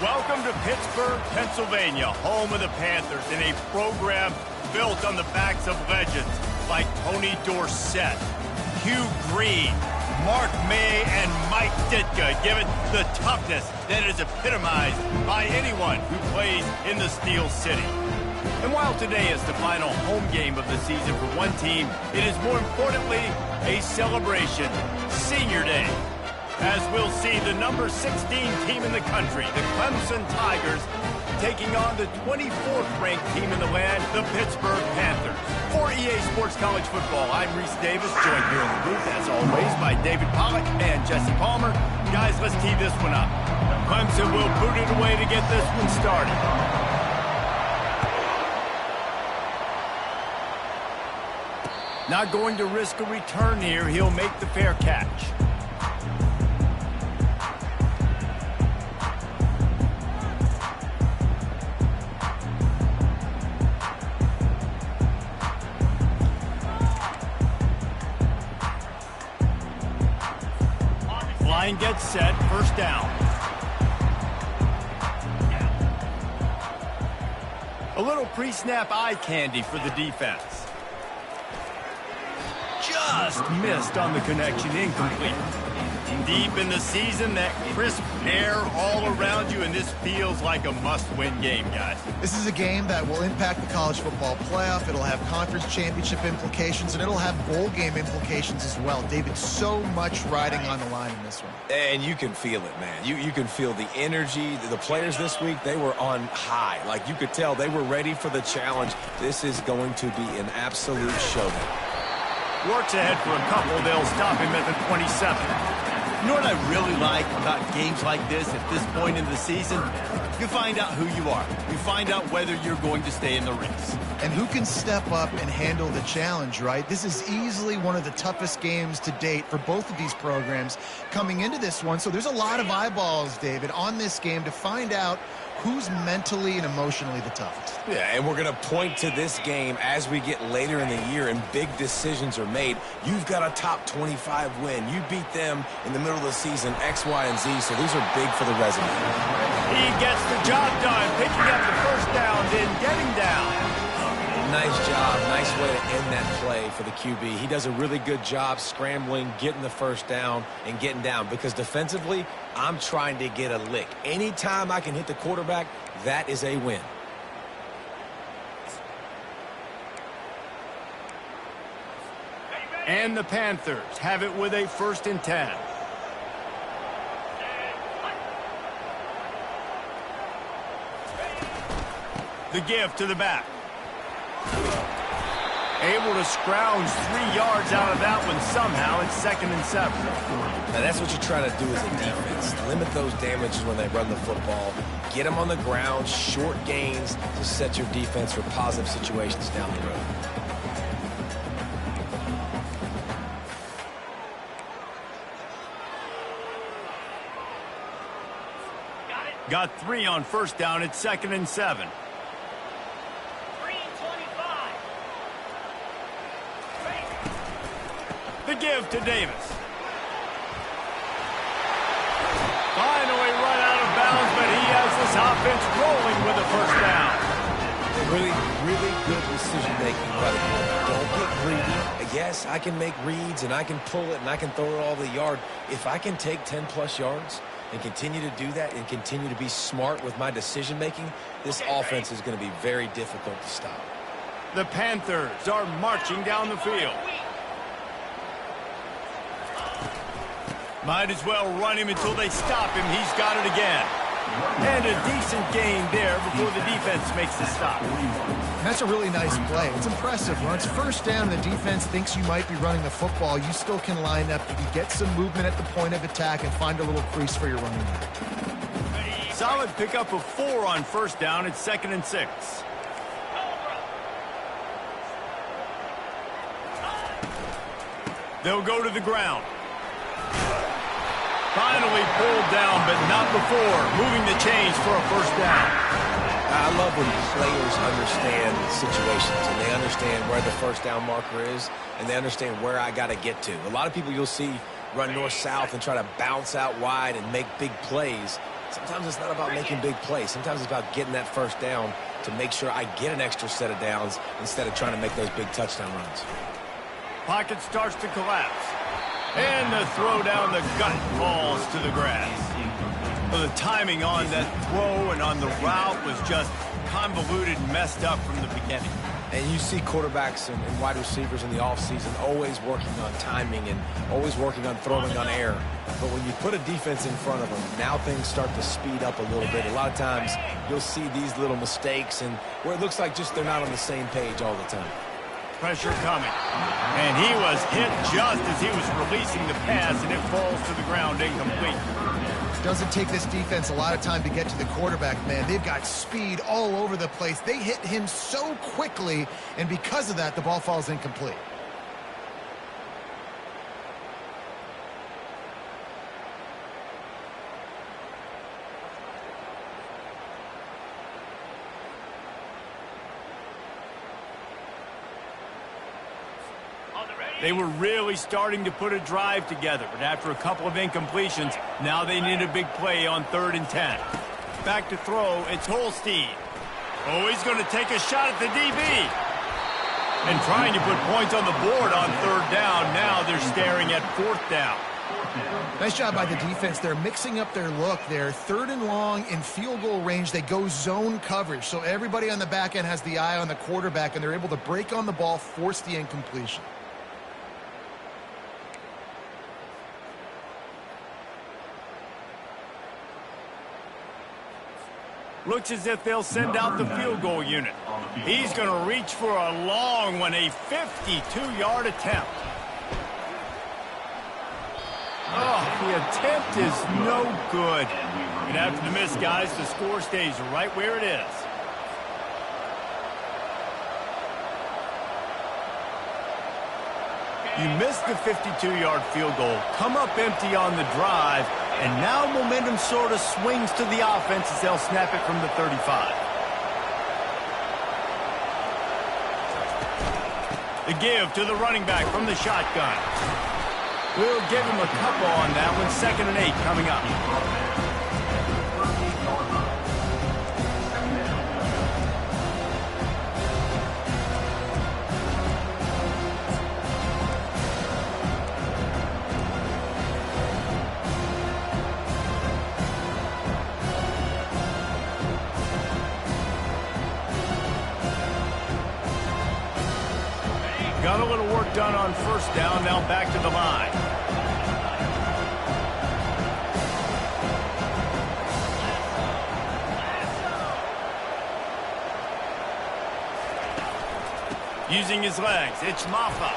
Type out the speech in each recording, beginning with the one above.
Welcome to Pittsburgh, Pennsylvania, home of the Panthers, in a program built on the backs of legends like Tony Dorsett, Hugh Green, Mark May, and Mike Ditka, given the toughness that is epitomized by anyone who plays in the Steel City. And while today is the final home game of the season for one team, it is more importantly a celebration, Senior Day, as we'll see the number 16 team in the country, the Clemson Tigers, taking on the 24th ranked team in the land, the Pittsburgh Panthers. For EA Sports College Football, I'm Reese Davis, joined here in the booth, as always, by David Pollack and Jesse Palmer. Guys, let's tee this one up. Clemson will boot it away to get this one started. Not going to risk a return here. He'll make the fair catch. Line gets set, first down. A little pre-snap eye candy for the defense. Just missed on the connection, incomplete. Deep in the season, that crisp air all around you, and this feels like a must-win game, guys. This is a game that will impact the college football playoff. It'll have conference championship implications, and it'll have bowl game implications as well. David, so much riding on the line in this one. And you can feel it, man. You can feel the energy. The players this week, they were on high. Like, you could tell they were ready for the challenge. This is going to be an absolute showdown. Works ahead for a couple. They'll stop him at the 27. You know what I really like about games like this at this point in the season? You find out who you are. You find out whether you're going to stay in the race. And who can step up and handle the challenge, right? This is easily one of the toughest games to date for both of these programs coming into this one. So there's a lot of eyeballs, David, on this game to find out who's mentally and emotionally the toughest. Yeah, and we're going to point to this game as we get later in the year and big decisions are made. You've got a top 25 win. You beat them in the middle of the season, X, Y, and Z, so these are big for the resume. He gets the job done, picking up the first down, then getting down. Nice job. Nice way to end that play for the QB. He does a really good job scrambling, getting the first down, and getting down. Because defensively, I'm trying to get a lick. Anytime I can hit the quarterback, that is a win. And the Panthers have it with a 1st and 10. The give to the back. Able to scrounge 3 yards out of that one somehow. It's 2nd and 7. Now that's what you're trying to do as a defense. Limit those damages when they run the football. Get them on the ground, short gains to set your defense for positive situations down the road. Got 3 on 1st down. It's 2nd and 7. The give to Davis. Finally run out of bounds, but he has this offense rolling with a first down. Really, really good decision-making by the quarterback. Don't get greedy. Yes, I can make reads, and I can pull it, and I can throw it all the yard. If I can take 10-plus yards and continue to do that and continue to be smart with my decision-making, this offense is going to be very difficult to stop. The Panthers are marching down the field. Might as well run him until they stop him. He's got it again. And a decent gain there before the defense makes the stop. That's a really nice play. It's impressive. When it's first down, the defense thinks you might be running the football. You still can line up. You can get some movement at the point of attack and find a little crease for your running back. Solid pickup of 4 on first down. It's 2nd and 6. They'll go to the ground. Finally pulled down, but not before. Moving the chains for a first down. I love when players understand situations and they understand where the first down marker is and they understand where I got to get to. A lot of people you'll see run north-south and try to bounce out wide and make big plays. Sometimes it's not about making big plays. Sometimes it's about getting that first down to make sure I get an extra set of downs instead of trying to make those big touchdown runs. Pocket starts to collapse. And the throw down the gut falls to the grass. Well, the timing on that throw and on the route was just convoluted and messed up from the beginning. And you see quarterbacks and wide receivers in the offseason always working on timing and always working on throwing on air. But when you put a defense in front of them, now things start to speed up a little bit. A lot of times you'll see these little mistakes and where it looks like just they're not on the same page all the time. Pressure coming. And he was hit just as he was releasing the pass, and it falls to the ground incomplete. Doesn't take this defense a lot of time to get to the quarterback, man. They've got speed all over the place. They hit him so quickly, and because of that, the ball falls incomplete. They were really starting to put a drive together, but after a couple of incompletions, now they need a big play on 3rd and 10. Back to throw, it's Holstein. Oh, he's going to take a shot at the DB. And trying to put points on the board on 3rd down. Now they're staring at 4th down. Nice job by the defense. They're mixing up their look. They're 3rd and long in field goal range. They go zone coverage. So everybody on the back end has the eye on the quarterback, and they're able to break on the ball, force the incompletion. Looks as if they'll send out the field goal unit. He's going to reach for a long one, a 52-yard attempt. Oh, the attempt is no good. And after the miss, guys, the score stays right where it is. You missed the 52-yard field goal, come up empty on the drive, and now momentum sort of swings to the offense as they'll snap it from the 35. The give to the running back from the shotgun. We'll give him a couple on that one. 2nd and 8 coming up. Got a little work done on 1st down, now back to the line. Using his legs, it's Maffa.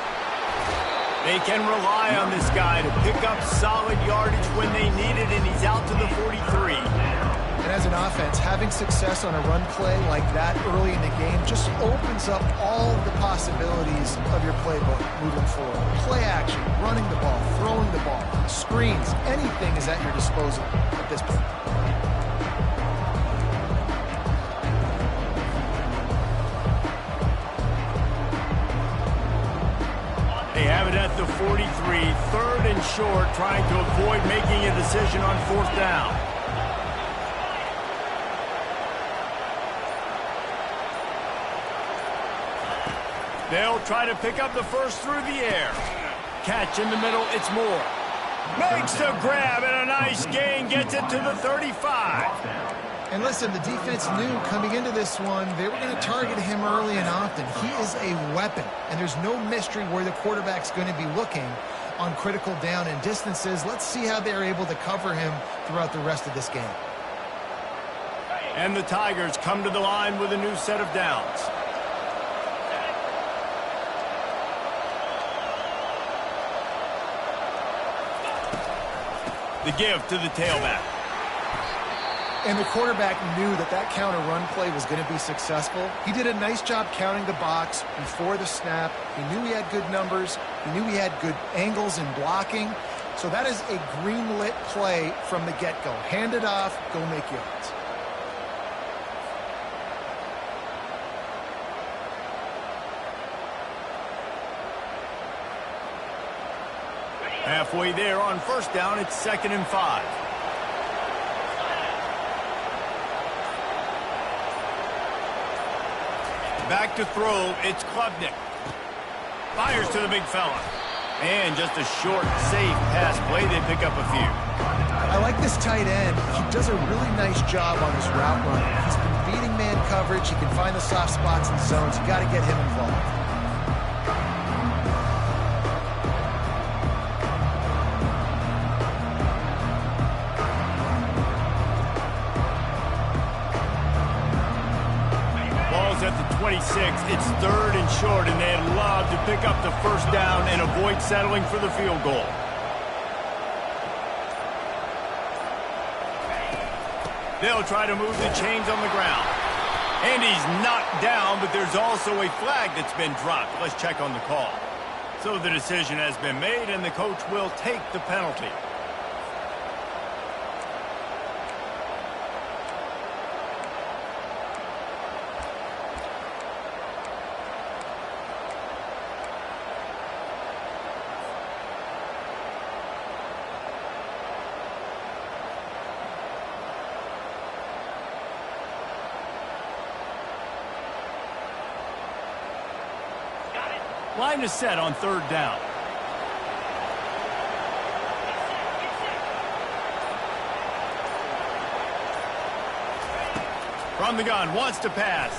They can rely on this guy to pick up solid yardage when they need it, and he's out to the 43. And as an offense, having success on a run play like that early in the game just opens up all the possibilities of your playbook moving forward. Play action, running the ball, throwing the ball, screens, anything is at your disposal at this point. They have it at the 43, 3rd and short, trying to avoid making a decision on 4th down. They'll try to pick up the first through the air. Catch in the middle, it's Moore. Makes the grab and a nice gain, gets it to the 35. And listen, the defense knew coming into this one, they were going to target him early and often. He is a weapon, and there's no mystery where the quarterback's going to be looking on critical down and distances. Let's see how they're able to cover him throughout the rest of this game. And the Tigers come to the line with a new set of downs. The give to the tailback. And the quarterback knew that that counter run play was going to be successful. He did a nice job counting the box before the snap. He knew he had good numbers. He knew he had good angles and blocking. So that is a green-lit play from the get-go. Hand it off, go make yards. Halfway there on 1st down, it's 2nd and 5. Back to throw, it's Klubnik. Fires to the big fella. And just a short, safe pass play, they pick up a few. I like this tight end. He does a really nice job on his route running. He's been beating man coverage. He can find the soft spots and zones. You got to get him involved. At the 26, it's 3rd and short, and they'd love to pick up the 1st down and avoid settling for the field goal. They'll try to move the chains on the ground. And he's knocked down, but there's also a flag that's been dropped. Let's check on the call. So the decision has been made, and the coach will take the penalty. Line is set on 3rd down. From the gun, wants to pass.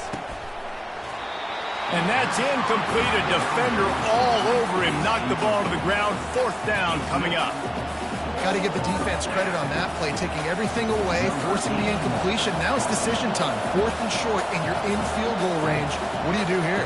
And that's incomplete. A defender all over him. Knocked the ball to the ground. 4th down coming up. Got to give the defense credit on that play, taking everything away, forcing the incompletion. Now it's decision time. 4th and short, and you're in field goal range. What do you do here?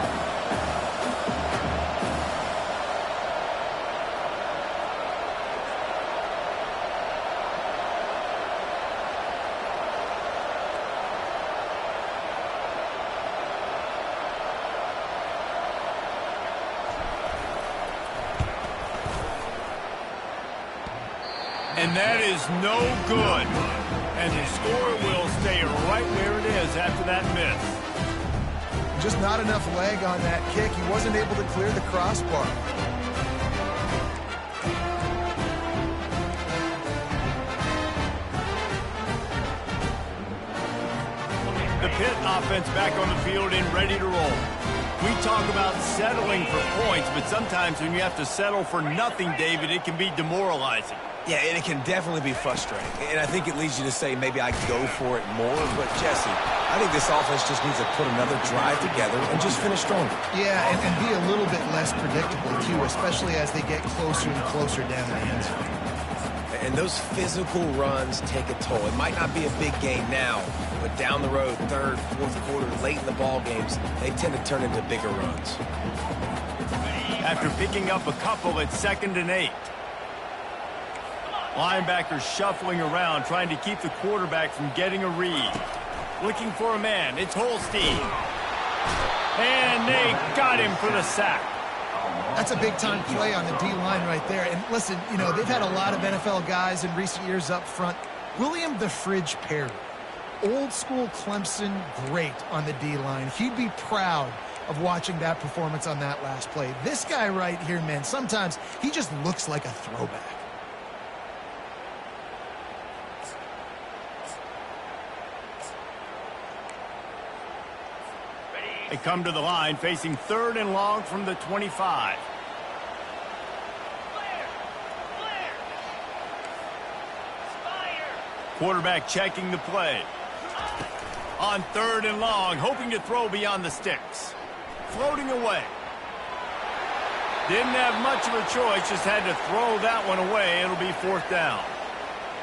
And that is no good. And the score will stay right where it is after that miss. Just not enough leg on that kick. He wasn't able to clear the crossbar. The Pitt offense back on the field and ready to roll. We talk about settling for points, but sometimes when you have to settle for nothing, David, it can be demoralizing. Yeah, and it can definitely be frustrating. And I think it leads you to say maybe I go for it more. But, Jesse, I think this offense just needs to put another drive together and just finish stronger. Yeah, and be a little bit less predictable, too, especially as they get closer and closer down the end zone. And those physical runs take a toll. It might not be a big game now, but down the road, 3rd, 4th quarter, late in the ball games, they tend to turn into bigger runs. After picking up a couple, it's 2nd and 8. Linebackers shuffling around, trying to keep the quarterback from getting a read. Looking for a man. It's Holstein. And they got him for the sack. That's a big-time play on the D-line right there. And listen, you know, they've had a lot of NFL guys in recent years up front. William the Fridge Perry, old-school Clemson great on the D-line. He'd be proud of watching that performance on that last play. This guy right here, man, sometimes he just looks like a throwback. They come to the line facing 3rd and long from the 25. Quarterback checking the play. On 3rd and long, hoping to throw beyond the sticks. Floating away. Didn't have much of a choice, just had to throw that one away. It'll be 4th down.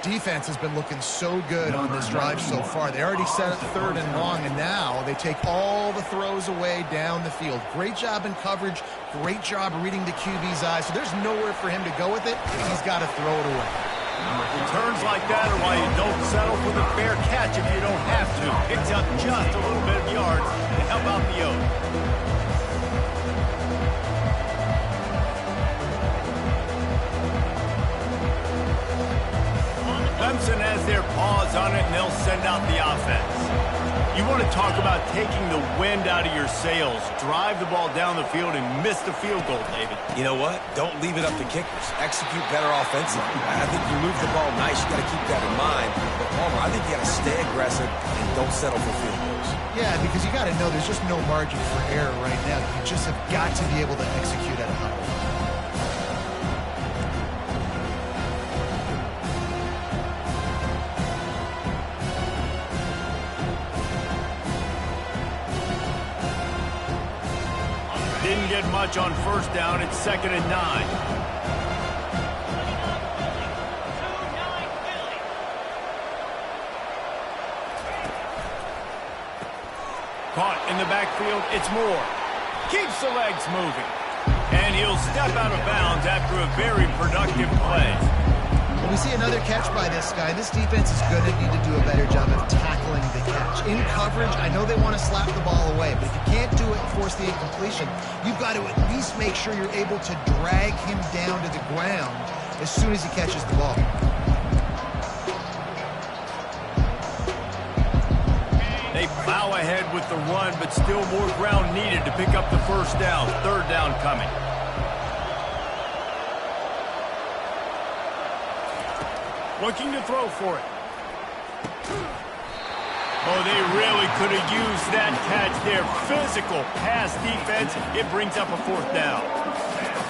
Defense has been looking so good on this drive so far. They already set up 3rd and long, and now they take all the throws away down the field. Great job in coverage. Great job reading the QB's eyes. So there's nowhere for him to go with it. He's got to throw it away. Returns like that are why you don't settle for the fair catch if you don't have to. Picks up just a little bit of yards to help out the Oaks. Clemson has their paws on it, and they'll send out the offense. You want to talk about taking the wind out of your sails. Drive the ball down the field and miss the field goal, David. You know what? Don't leave it up to kickers. Execute better offensively. I think you move the ball nice. You got to keep that in mind. But, Palmer, I think you got to stay aggressive and don't settle for field goals. Yeah, because you got to know there's just no margin for error right now. You just have got to be able to execute at a high level. Didn't get much on 1st down. It's 2nd and 9. Caught in the backfield. It's Moore. Keeps the legs moving. And he'll step out of bounds after a very productive play. And we see another catch by this guy. This defense is going to need to do a better job of tackling the catch. In coverage, I know they want to slap the ball away, but if you can't do it and force the incompletion, you've got to at least make sure you're able to drag him down to the ground as soon as he catches the ball. They plow ahead with the run, but still more ground needed to pick up the 1st down. 3rd down coming. Looking to throw for it. Oh, they really could have used that catch there. Physical pass defense. It brings up a 4th down.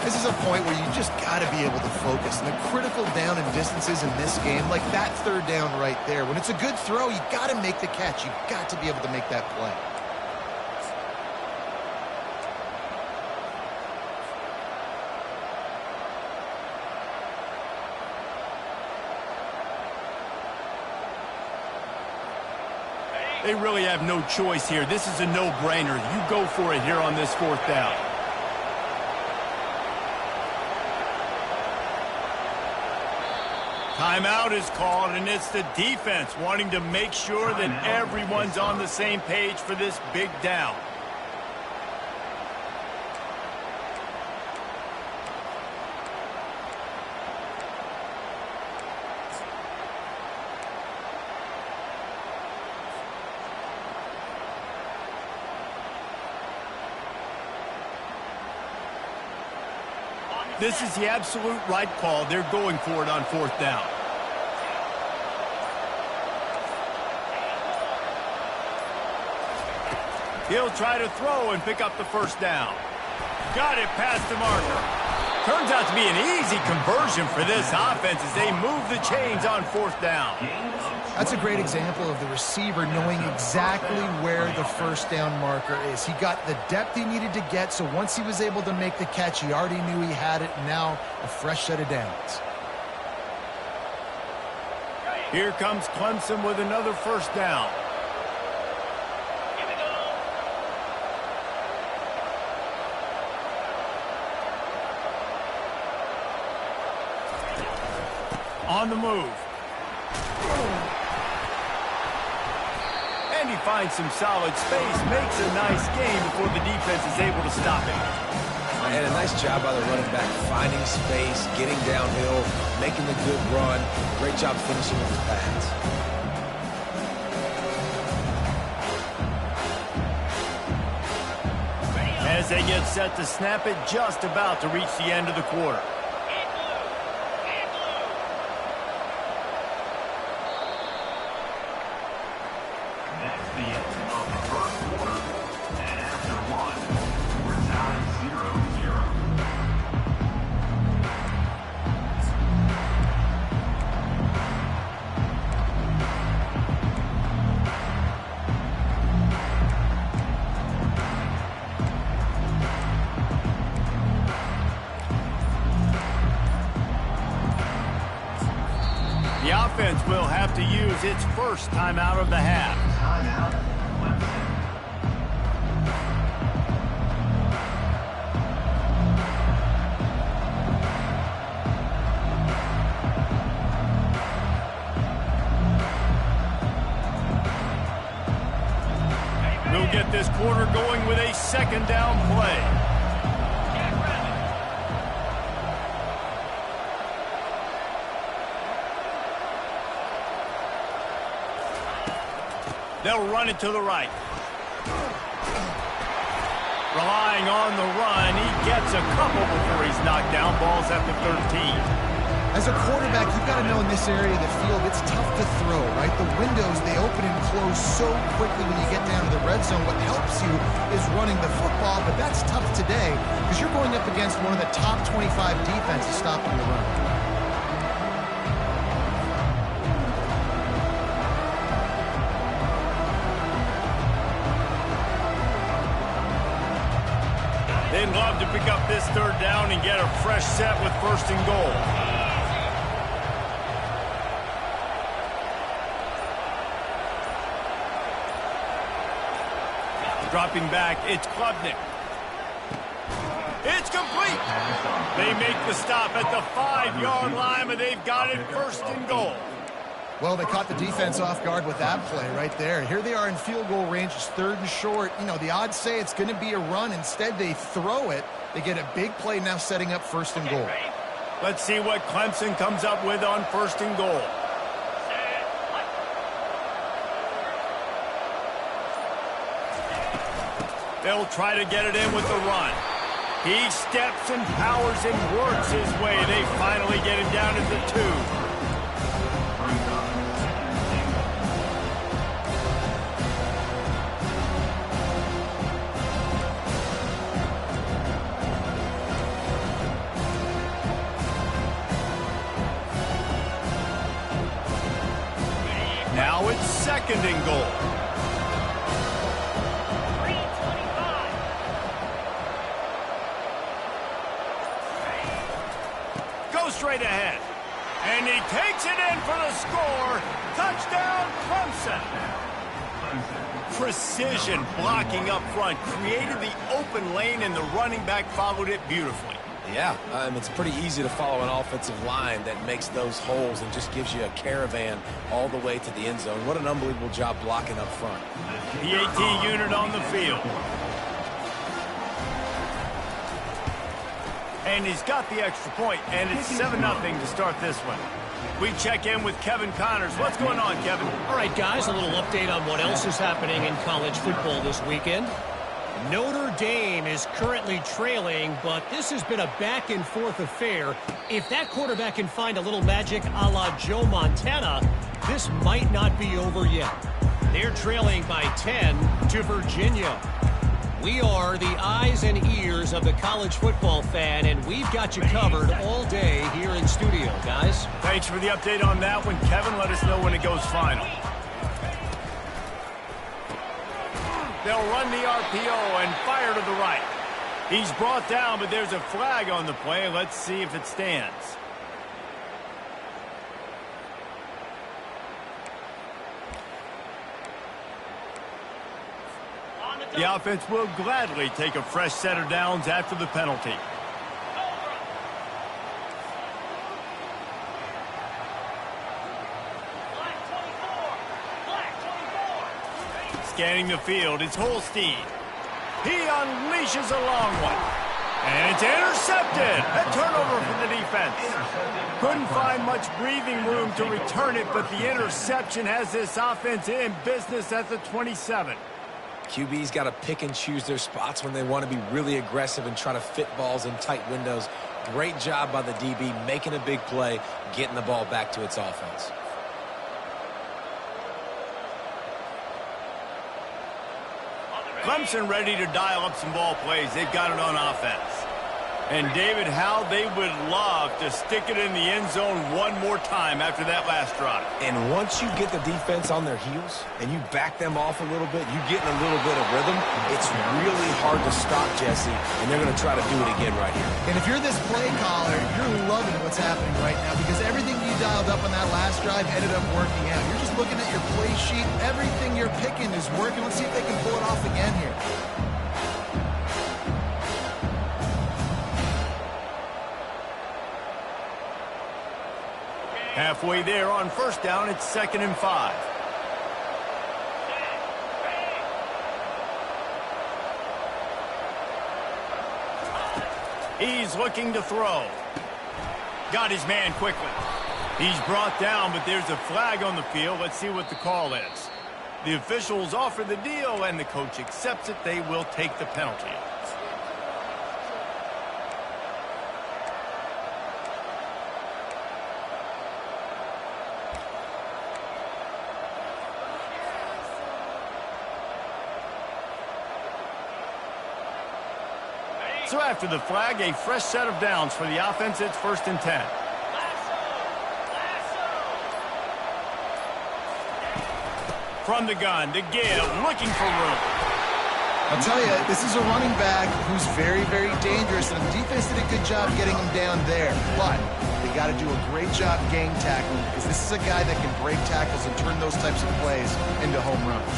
This is a point where you just got to be able to focus. And the critical down and distances in this game, like that 3rd down right there, when it's a good throw, you got to make the catch. You've got to be able to make that play. They really have no choice here. This is a no-brainer. You go for it here on this 4th down. Timeout is called, and it's the defense wanting to make sure that everyone's on the same page for this big down. This is the absolute right call. They're going for it on 4th down. He'll try to throw and pick up the 1st down. Got it past the marker. Turns out to be an easy conversion for this offense as they move the chains on 4th down. That's a great example of the receiver knowing exactly where the 1st down marker is. He got the depth he needed to get, so once he was able to make the catch, he already knew he had it, and now a fresh set of downs. Here comes Clemson with another 1st down. On the move. And he finds some solid space, makes a nice gain before the defense is able to stop him. And a nice job by the running back, finding space, getting downhill, making the good run. Great job finishing with his pass. as they get set to snap it just about to reach the end of the quarter. That's the end of the first quarter. And after one, we're tied 0-0. The offense will have to use its first timeout of the half. Timeout, Clemson. We'll get this quarter going with a second down play. They'll run it to the right. Relying on the run, he gets a couple before he's knocked down. Ball's at the 13. As a quarterback, you've got to know in this area of the field, it's tough to throw, right? The windows, they open and close so quickly when you get down to the red zone. What helps you is running the football, but that's tough today because you're going up against one of the top 25 defenses stopping the run. They'd love to pick up this third down and get a fresh set with first and goal. Dropping back, it's Klubnik. It's complete. They make the stop at the 5-yard line, but they've got it first and goal. Well, they caught the defense off guard with that play right there. Here they are in field goal range. It's third and short. You know, the odds say it's going to be a run. Instead, they throw it. They get a big play now setting up first and goal. Let's see what Clemson comes up with on first and goal. They'll try to get it in with the run. He steps and powers and works his way. They finally get him down at the 2. Now it's second and goal. Go straight ahead. And he takes it in for the score. Touchdown, Clemson. Precision blocking up front. Created the open lane, and the running back followed it beautifully. Yeah, it's pretty easy to follow an offensive line that makes those holes and just gives you a caravan all the way to the end zone. What an unbelievable job blocking up front. The AT unit on the field. And he's got the extra point, and it's 7-0 to start this one. We check in with Kevin Connors. What's going on, Kevin? All right, guys, a little update on what else is happening in college football this weekend. Notre Dame is currently trailing, but this has been a back-and-forth affair. If that quarterback can find a little magic a la Joe Montana, this might not be over yet. They're trailing by 10 to Virginia. We are the eyes and ears of the college football fan, and we've got you covered all day here in studio, guys. Thanks for the update on that one, Kevin. Let us know when it goes final. They'll run the RPO and fire to the right. He's brought down, but there's a flag on the play. Let's see if it stands. The offense will gladly take a fresh set of downs after the penalty. Scanning the field, it's Holstein. He unleashes a long one. And it's intercepted. A turnover for the defense. Couldn't find much breathing room to return it, but the interception has this offense in business at the 27. QB's got to pick and choose their spots when they want to be really aggressive and try to fit balls in tight windows. Great job by the DB making a big play, getting the ball back to its offense. Clemson ready to dial up some ball plays. They've got it on offense. And, David, how they would love to stick it in the end zone one more time after that last drive. And once you get the defense on their heels and you back them off a little bit, you get in a little bit of rhythm, it's really hard to stop, Jesse, and they're going to try to do it again right here. And if you're this play caller, you're loving what's happening right now because everything you dialed up on that last drive ended up working out. You're just looking at your play sheet. Everything you're picking is working. Let's see if they can pull it off again here. Halfway there on first down, it's 2nd and 5. He's looking to throw. Got his man quickly. He's brought down, but there's a flag on the field. Let's see what the call is. The officials offer the deal, and the coach accepts it. They will take the penalty. So after the flag, a fresh set of downs for the offense. It's 1st and 10. From the gun, to give, looking for room. I'll tell you, this is a running back who's very, very dangerous, and the defense did a good job getting him down there. But they got to do a great job gang tackling because this is a guy that can break tackles and turn those types of plays into home runs.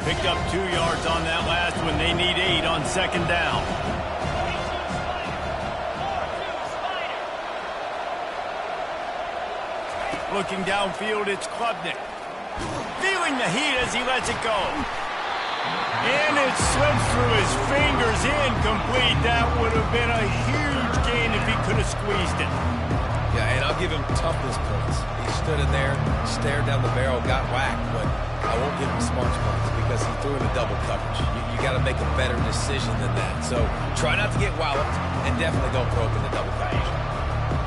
Picked up 2 yards on that last one. They need 8 on 2nd down. Looking downfield, it's Klubnik. Feeling the heat as he lets it go. And it slips through his fingers, incomplete. That would have been a huge gain if he could have squeezed it. Yeah, and I'll give him toughness points. He stood in there, stared down the barrel, got whacked, but I won't give him smarts points because he threw into double coverage. You got to make a better decision than that. So try not to get walloped, and definitely don't throw up into double coverage.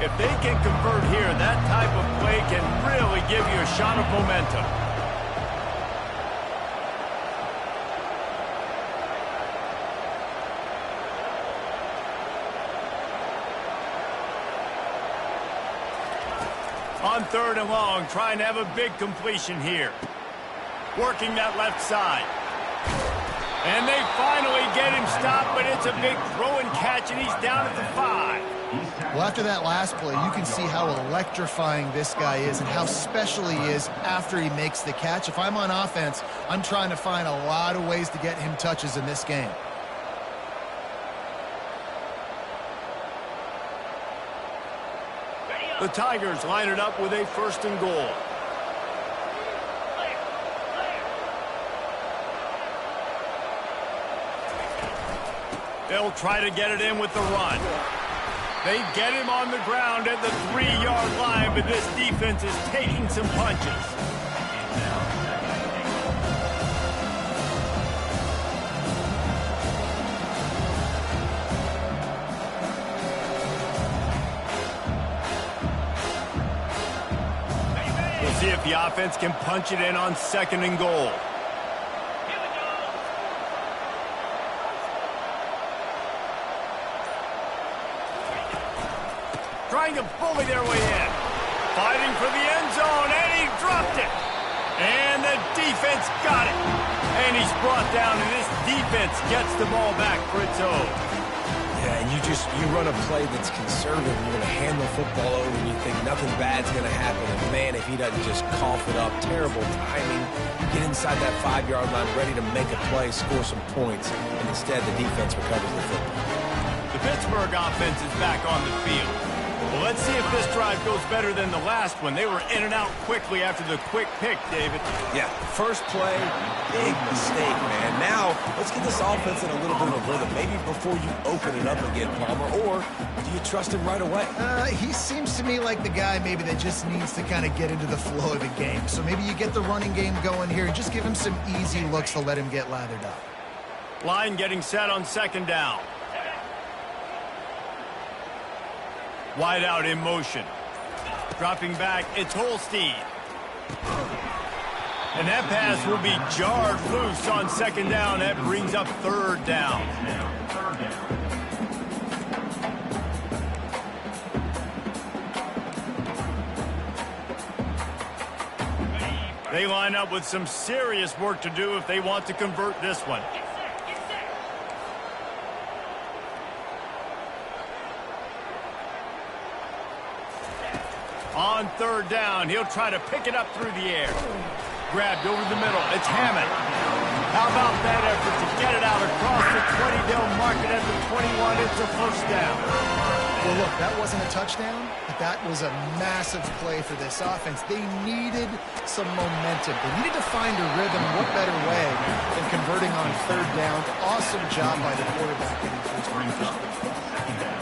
If they can convert here, that type of play can really give you a shot of momentum. On 3rd and long, trying to have a big completion here. Working that left side. And they finally get him stopped, but it's a big throw and catch, and he's down at the 5. Well, after that last play, you can see how electrifying this guy is and how special he is after he makes the catch. If I'm on offense, I'm trying to find a lot of ways to get him touches in this game. The Tigers line it up with a 1st and goal. They'll try to get it in with the run. They get him on the ground at the 3-yard line, but this defense is taking some punches. We'll see if the offense can punch it in on 2nd and goal. Trying to bully their way in. Fighting for the end zone, and he dropped it. And the defense got it. And he's brought down, and this defense gets the ball back for its own. Yeah, and you run a play that's conservative. You're going to hand the football over, and you think nothing bad's going to happen. And, man, if he doesn't just cough it up, terrible timing, get inside that 5-yard line, ready to make a play, score some points, and instead the defense recovers the football. The Pittsburgh offense is back on the field. Well, let's see if this drive goes better than the last one. They were in and out quickly after the quick pick, David. Yeah, first play, big mistake, man. Now, let's get this offense in a little bit of a rhythm. Maybe before you open it up again, Palmer, or do you trust him right away? He seems to me like the guy maybe that just needs to kind of get into the flow of the game. So maybe you get the running game going here and just give him some easy looks to let him get lathered up. Line getting set on second down. Wide out in motion. Dropping back, it's Holstein. And that pass will be jarred loose on second down. That brings up third down. They line up with some serious work to do if they want to convert this one. On third down, he'll try to pick it up through the air. Grabbed over the middle. It's Hammond. How about that effort to get it out across the 20? They'll mark it at the 21. It's a first down. Well, look, that wasn't a touchdown, but that was a massive play for this offense. They needed some momentum. They needed to find a rhythm. What better way than converting on third down? Awesome job by the quarterback getting through his position.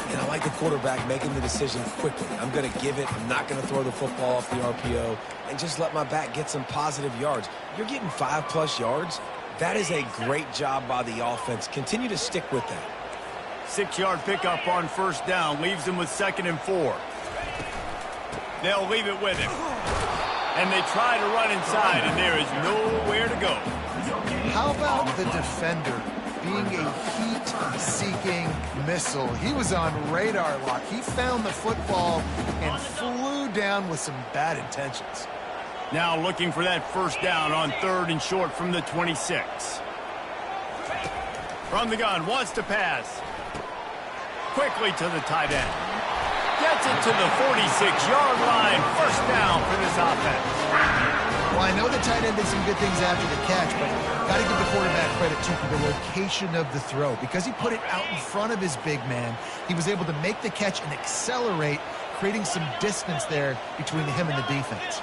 And I like the quarterback making the decision quickly. I'm going to give it. I'm not going to throw the football off the RPO and just let my back get some positive yards. You're getting 5+ yards. That is a great job by the offense. Continue to stick with that. 6-yard pickup on first down. Leaves them with 2nd and 4. They'll leave it with him. And they try to run inside, and there is nowhere to go. How about the defender being a heat-seeking missile? He was on radar lock. He found the football and flew down with some bad intentions. Now looking for that first down on 3rd and short from the 26. From the gun, wants to pass. Quickly to the tight end. Gets it to the 46-yard line. First down for this offense. Well, I know the tight end did some good things after the catch, but got to give the quarterback credit, too, for the location of the throw. Because he put it out in front of his big man, he was able to make the catch and accelerate, creating some distance there between him and the defense.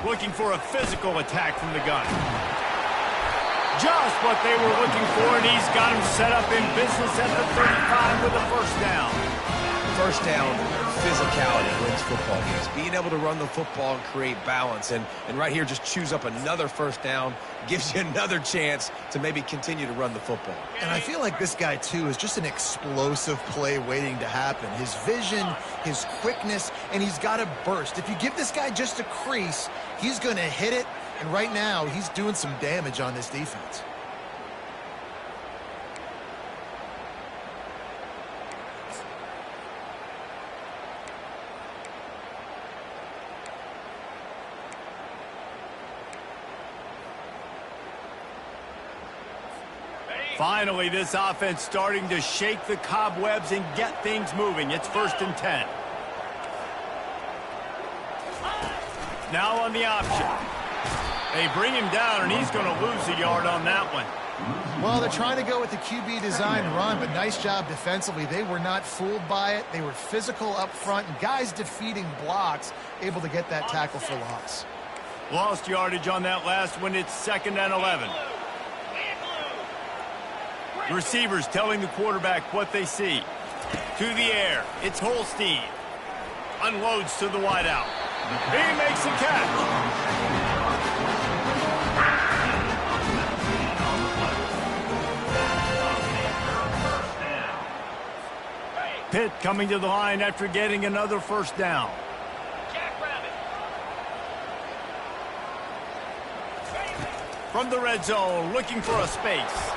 Looking for a physical attack from the gun. Just what they were looking for, and he's got him set up in business at the 35 with a first down. First down, physicality wins football games. Being able to run the football and create balance. And right here, just choose up another first down. Gives you another chance to maybe continue to run the football. And I feel like this guy, too, is just an explosive play waiting to happen. His vision, his quickness, and he's got a burst. If you give this guy just a crease, he's going to hit it. And right now, he's doing some damage on this defense. Finally, this offense starting to shake the cobwebs and get things moving. It's 1st and 10. Now on the option. They bring him down, and he's going to lose a yard on that one. Well, they're trying to go with the QB design run, but nice job defensively. They were not fooled by it. They were physical up front, and guys defeating blocks, able to get that tackle for loss. Lost yardage on that last one. It's 2nd and 11. The receivers telling the quarterback what they see. To the air. It's Holstein. Unloads to the wideout. He makes the catch. Pitt coming to the line after getting another first down. From the red zone, looking for a space.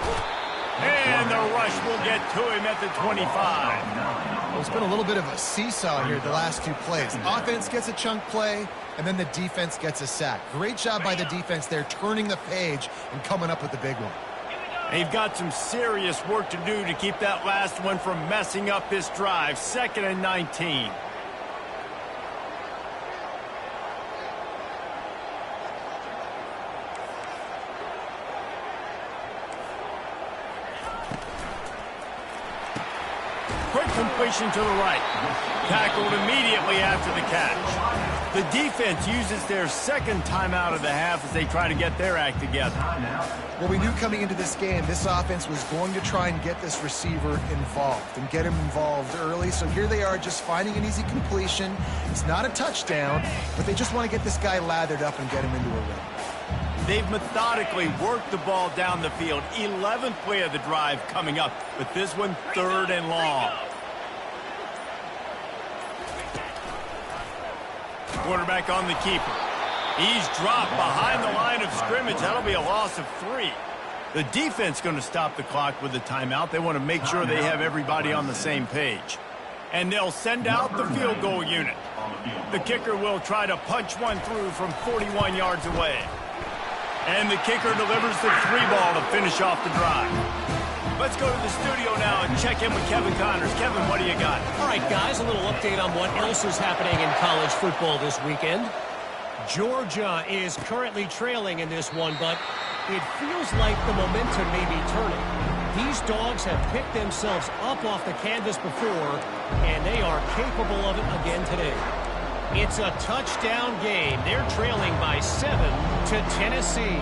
And the rush will get to him at the 25. Well, it's been a little bit of a seesaw here the last two plays. Offense gets a chunk play, and then the defense gets a sack. Great job by the defense there, turning the page and coming up with the big one. They've got some serious work to do to keep that last one from messing up this drive. 2nd and 19. Quick completion to the right. Tackled immediately after the catch. The defense uses their second timeout of the half as they try to get their act together. Well, we knew coming into this game, this offense was going to try and get this receiver involved and get him involved early. So here they are just finding an easy completion. It's not a touchdown, but they just want to get this guy lathered up and get him into a rhythm. They've methodically worked the ball down the field. 11th play of the drive coming up, but this one 3rd and long. Quarterback on the keeper. He's dropped behind the line of scrimmage. That'll be a loss of 3. The defense going to stop the clock with the timeout. They want to make sure they have everybody on the same page. And they'll send out the field goal unit. The kicker will try to punch one through from 41 yards away. And the kicker delivers the 3-ball to finish off the drive. Let's go to the studio now and check in with Kevin Connors. Kevin, what do you got? All right, guys, a little update on what else is happening in college football this weekend. Georgia is currently trailing in this one, but it feels like the momentum may be turning. These dogs have picked themselves up off the canvas before, and they are capable of it again today. It's a touchdown game. They're trailing by 7 to Tennessee.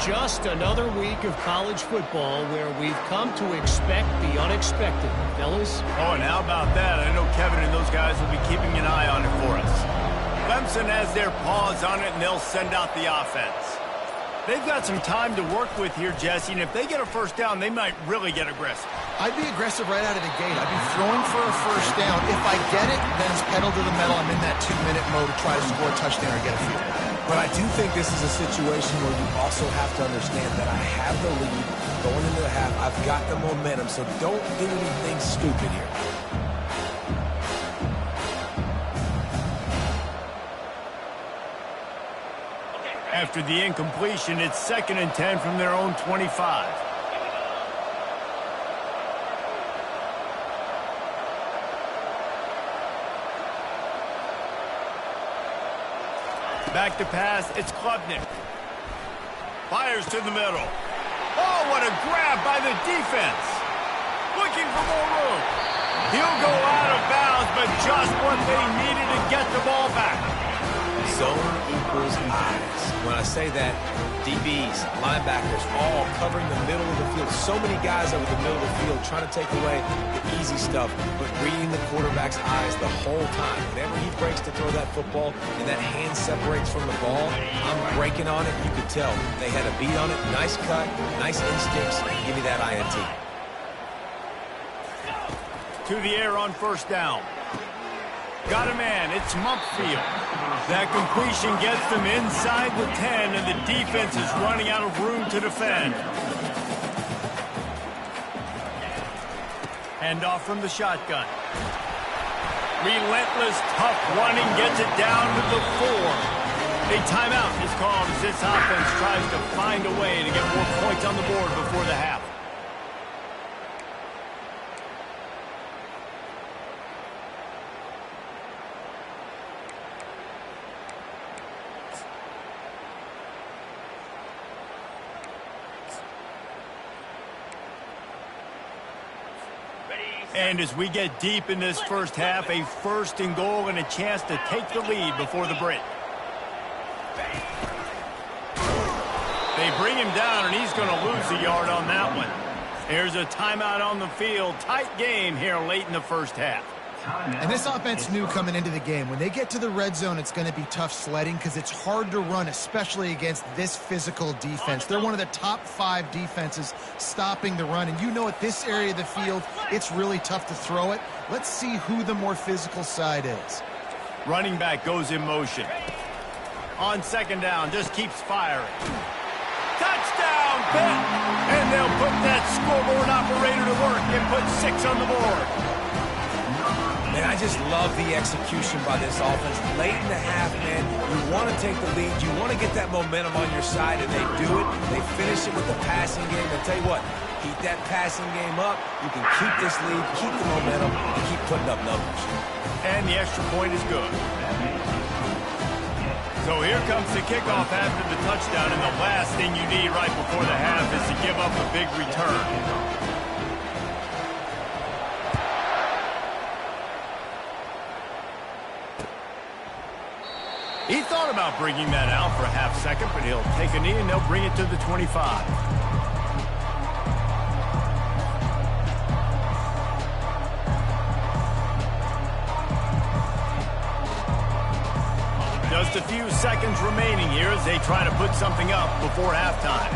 Just another week of college football where we've come to expect the unexpected, fellas. Oh, and how about that? I know Kevin and those guys will be keeping an eye on it for us. Clemson has their paws on it, and they'll send out the offense. They've got some time to work with here, Jesse, and if they get a first down, they might really get aggressive. I'd be aggressive right out of the gate. I'd be throwing for a first down. If I get it, then it's pedal to the metal. I'm in that 2-minute mode to try to score a touchdown or get a field goal. But I do think this is a situation where you also have to understand that I have the lead going into the half. I've got the momentum, so don't do anything stupid here. After the incompletion, it's 2nd and 10 from their own 25. Back to pass, it's Klubnik. Fires to the middle. Oh, what a grab by the defense. Looking for more room. He'll go out of bounds, but just what they needed to get the ball back. Zone equals eyes. When I say that, DBs, linebackers, all covering the middle of the field. So many guys over the middle of the field trying to take away the easy stuff, but reading the quarterback's eyes the whole time. Whenever he breaks to throw that football and that hand separates from the ball, I'm breaking on it. You could tell they had a beat on it. Nice cut, nice instincts. Give me that INT. To the air on first down. Got a man. It's Mumpfield. That completion gets them inside the 10, and the defense is running out of room to defend. Handoff from the shotgun. Relentless, tough running gets it down to the 4. A timeout is called as this offense tries to find a way to get more points on the board before the half. And as we get deep in this first half, a 1st and goal and a chance to take the lead before the break. They bring him down, and he's going to lose a yard on that one. Here's a timeout on the field. Tight game here late in the first half. And this offense knew coming into the game, when they get to the red zone, it's going to be tough sledding because it's hard to run, especially against this physical defense. They're one of the top 5 defenses stopping the run. And you know at this area of the field, it's really tough to throw it. Let's see who the more physical side is. Running back goes in motion. On 2nd down, just keeps firing. Touchdown, Pitt! And they'll put that scoreboard operator to work and put 6 on the board. And I just love the execution by this offense. Late in the half, man, you want to take the lead. You want to get that momentum on your side, and they do it. They finish it with the passing game. And tell you what, keep that passing game up. You can keep this lead, keep the momentum, and keep putting up numbers. And the extra point is good. So here comes the kickoff after the touchdown, and the last thing you need right before the half is to give up a big return. He thought about bringing that out for a half second, but he'll take a knee and they'll bring it to the 25. Just a few seconds remaining here as they try to put something up before halftime.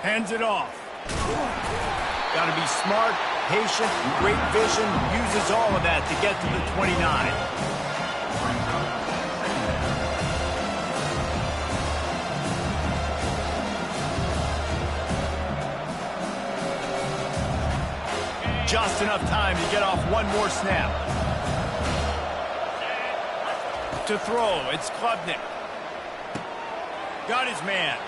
Hands it off. Got to be smart, patient, great vision. Uses all of that to get to the 29. Just enough time to get off one more snap. To throw, it's Klubnik. Got his man.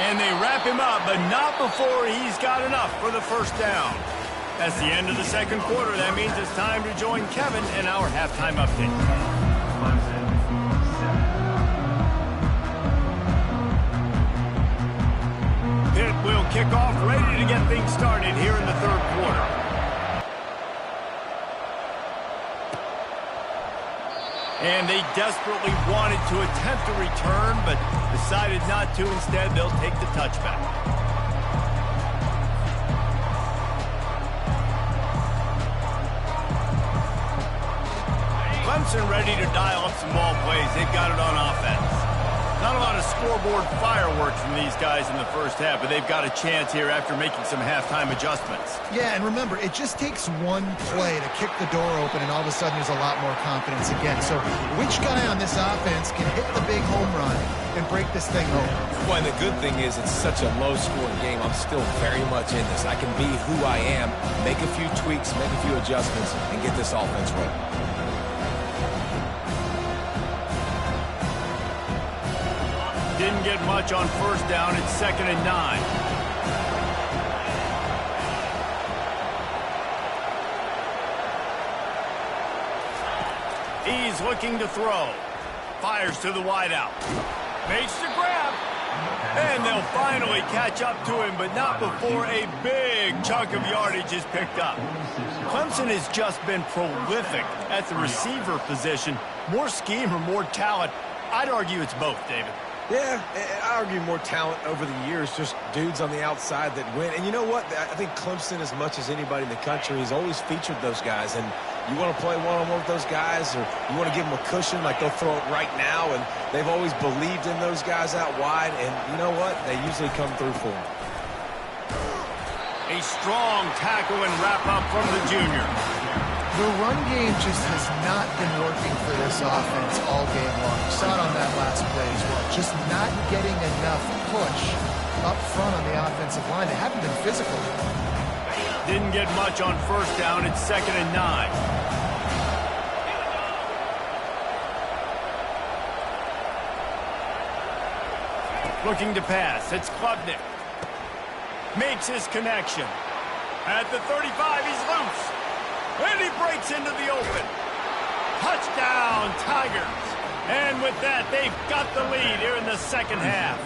And they wrap him up, but not before he's got enough for the first down. That's the end of the second quarter. That means it's time to join Kevin in our halftime update. Pitt will kick off, ready to get things started here in the third quarter. And they desperately wanted to attempt a return, but decided not to. Instead, they'll take the touchback. Clemson ready to dial up some ball plays. They've got it on offense. Not a lot of scoreboard fireworks from these guys in the first half, but they've got a chance here after making some halftime adjustments. Yeah, and remember, it just takes one play to kick the door open, and all of a sudden there's a lot more confidence again. So which guy on this offense can hit the big home run and break this thing open? Well, and the good thing is it's such a low-scoring game. I'm still very much in this. I can be who I am, make a few tweaks, make a few adjustments, and get this offense rolling. Didn't get much on first down. It's 2nd and 9. He's looking to throw. Fires to the wideout. Makes the grab. And they'll finally catch up to him, but not before a big chunk of yardage is picked up. Clemson has just been prolific at the receiver position. More scheme or more talent? I'd argue it's both, David. Yeah, I argue more talent over the years, just dudes on the outside that win. And you know what? I think Clemson, as much as anybody in the country, has always featured those guys. And you want to play one-on-one with those guys, or you want to give them a cushion, like they'll throw it right now. And they've always believed in those guys out wide. And you know what? They usually come through for them. A strong tackle and wrap-up from the junior. The run game just has not been working for this offense all game long. You saw it on that last play as well. Just not getting enough push up front on the offensive line. They haven't been physical. Didn't get much on first down. It's 2nd and 9. Looking to pass. It's Klubnik. Makes his connection. At the 35, he's loose. And he breaks into the open. Touchdown, Tigers. And with that, they've got the lead here in the second half.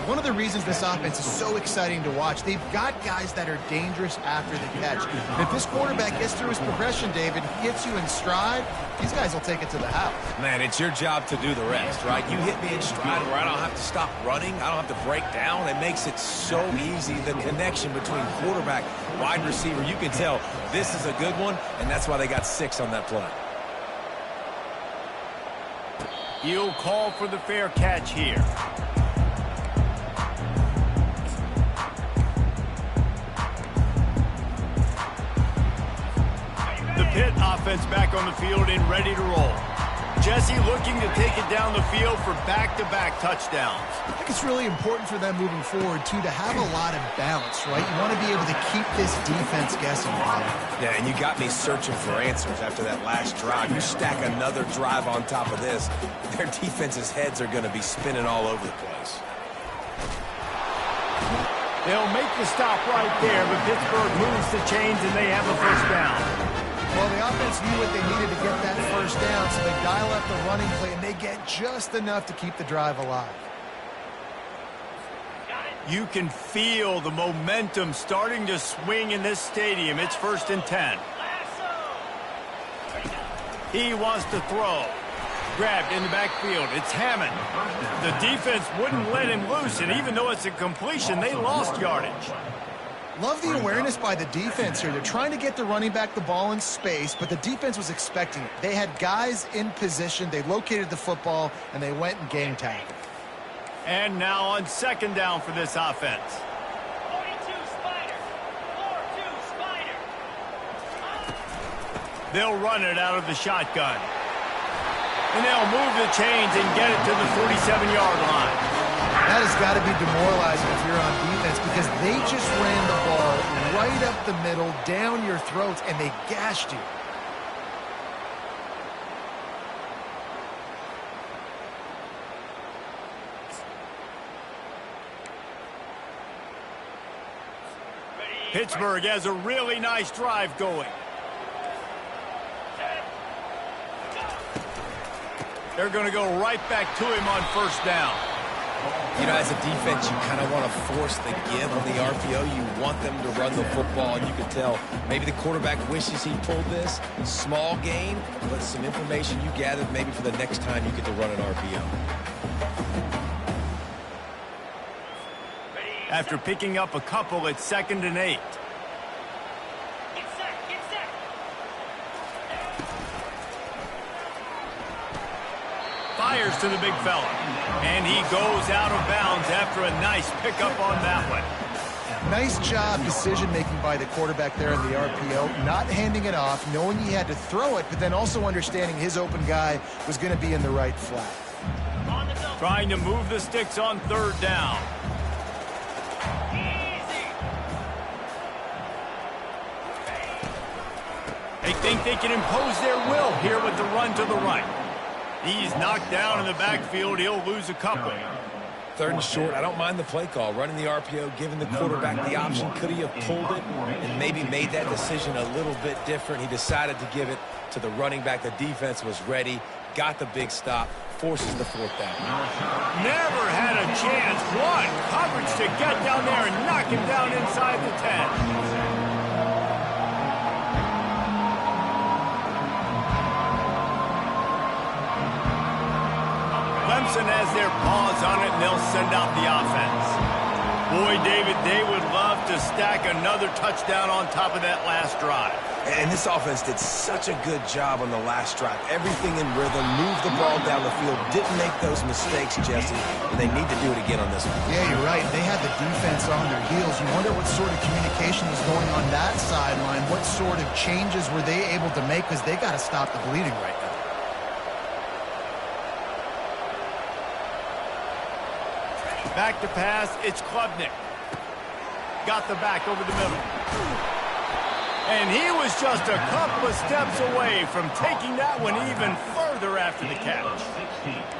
One of the reasons this offense is so exciting to watch, they've got guys that are dangerous after the catch. And if this quarterback gets through his progression, David, gets you in stride, these guys will take it to the house. Man, it's your job to do the rest, right? You hit me in stride where I don't have to stop running. I don't have to break down. It makes it so easy, the connection between quarterback, wide receiver. You can tell this is a good one, and that's why they got 6 on that play. He'll call for the fair catch here. The Pitt offense back on the field and ready to roll. Jesse looking to take it down the field for back-to-back touchdowns. I think it's really important for them moving forward, too, to have a lot of balance, right? You want to be able to keep this defense guessing. Yeah, and you got me searching for answers after that last drive. You stack another drive on top of this, their defense's heads are going to be spinning all over the place. They'll make the stop right there, but Pittsburgh moves the chains and they have a first down. Well, the offense knew what they needed to get that first down, so they dial up the running play, and they get just enough to keep the drive alive. You can feel the momentum starting to swing in this stadium. It's 1st and 10. He wants to throw. Grabbed in the backfield. It's Hammond. The defense wouldn't let him loose, and even though it's a completion, they lost yardage. Love the awareness by the defense here. They're trying to get the running back the ball in space, but the defense was expecting it. They had guys in position. They located the football, and they went and game tackled. And now on 2nd down for this offense. 42 Spider. 4-2 Spider. They'll run it out of the shotgun. And they'll move the chains and get it to the 47-yard line. That has got to be demoralizing if you're on defense because they just ran the ball right up the middle, down your throats, and they gashed you. Pittsburgh has a really nice drive going. They're going to go right back to him on 1st down. You know, as a defense, you kind of want to force the give on the RPO. You want them to run the football, and you can tell maybe the quarterback wishes he pulled this. Small gain, but some information you gathered maybe for the next time you get to run an RPO. After picking up a couple, it's 2nd and 8. Get set. Get set. Fires to the big fella. And he goes out of bounds after a nice pickup on that one. Nice job decision-making by the quarterback there in the RPO, not handing it off, knowing he had to throw it, but then also understanding his open guy was going to be in the right flat. Trying to move the sticks on 3rd down. They think they can impose their will here with the run to the right. He's knocked down in the backfield. He'll lose a couple. 3rd and short. I don't mind the play call. Running the RPO, giving the quarterback the option. Could he have pulled it and maybe made that decision a little bit different? He decided to give it to the running back. The defense was ready. Got the big stop. Forces the 4th down. Never had a chance. One coverage to get down there and knock him down inside the 10. Clemson has their paws on it, and they'll send out the offense. Boy, David, they would love to stack another touchdown on top of that last drive. And this offense did such a good job on the last drive. Everything in rhythm, moved the ball down the field, didn't make those mistakes, Jesse, and they need to do it again on this one. Yeah, you're right. They had the defense on their heels. You wonder what sort of communication was going on that sideline. What sort of changes were they able to make because they got to stop the bleeding right now. Back to pass, it's Klubnik. Got the back over the middle. And he was just a couple of steps away from taking that one even further after the catch.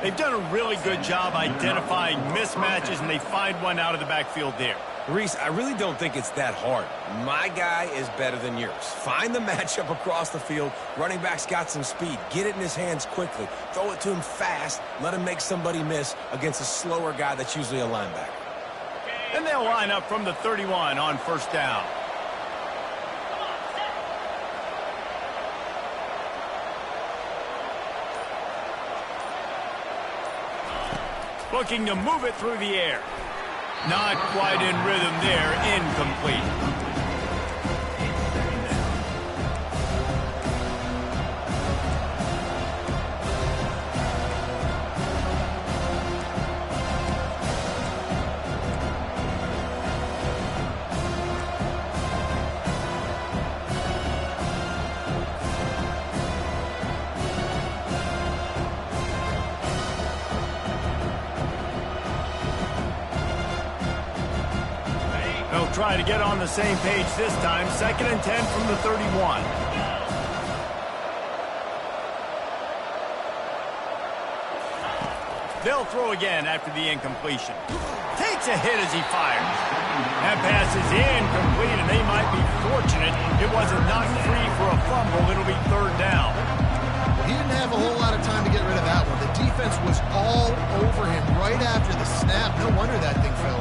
They've done a really good job identifying mismatches, and they find one out of the backfield there. Reese, I really don't think it's that hard. My guy is better than yours. Find the matchup across the field. Running back's got some speed. Get it in his hands quickly. Throw it to him fast. Let him make somebody miss against a slower guy that's usually a linebacker. And they'll line up from the 31 on 1st down. Looking to move it through the air. Not quite in rhythm there. Incomplete. They'll try to get on the same page this time. 2nd and 10 from the 31. They'll throw again after the incompletion. Takes a hit as he fires. That pass is incomplete, and they might be fortunate it wasn't knocked free for a fumble. It'll be 3rd down. He didn't have a whole lot of time to get rid of that one. The defense was all over him right after the snap. No wonder that thing fell.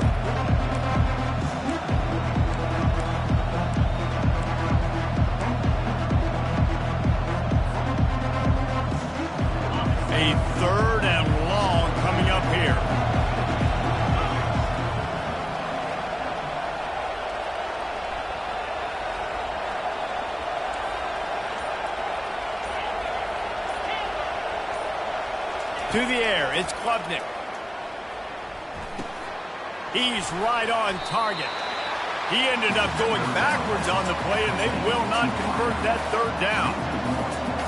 To the air, it's Klubnik. He's right on target. He ended up going backwards on the play, and they will not convert that third down.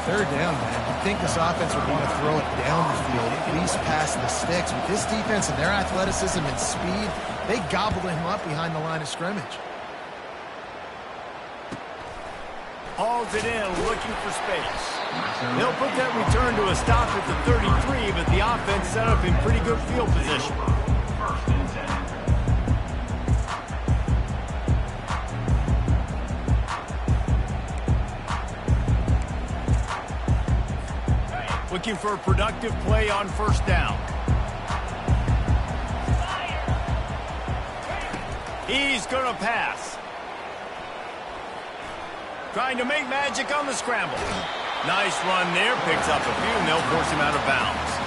Third down, man. You'd think this offense would want to throw it down the field, at least past the sticks. With this defense and their athleticism and speed, they gobbled him up behind the line of scrimmage. Hauls it in, looking for space. He'll put that return to a stop at the 33, but the offense set up in pretty good field position. First and 10. Looking for a productive play on first down. He's going to pass. Trying to make magic on the scramble. Nice run there. Picks up a few, and they'll force him out of bounds.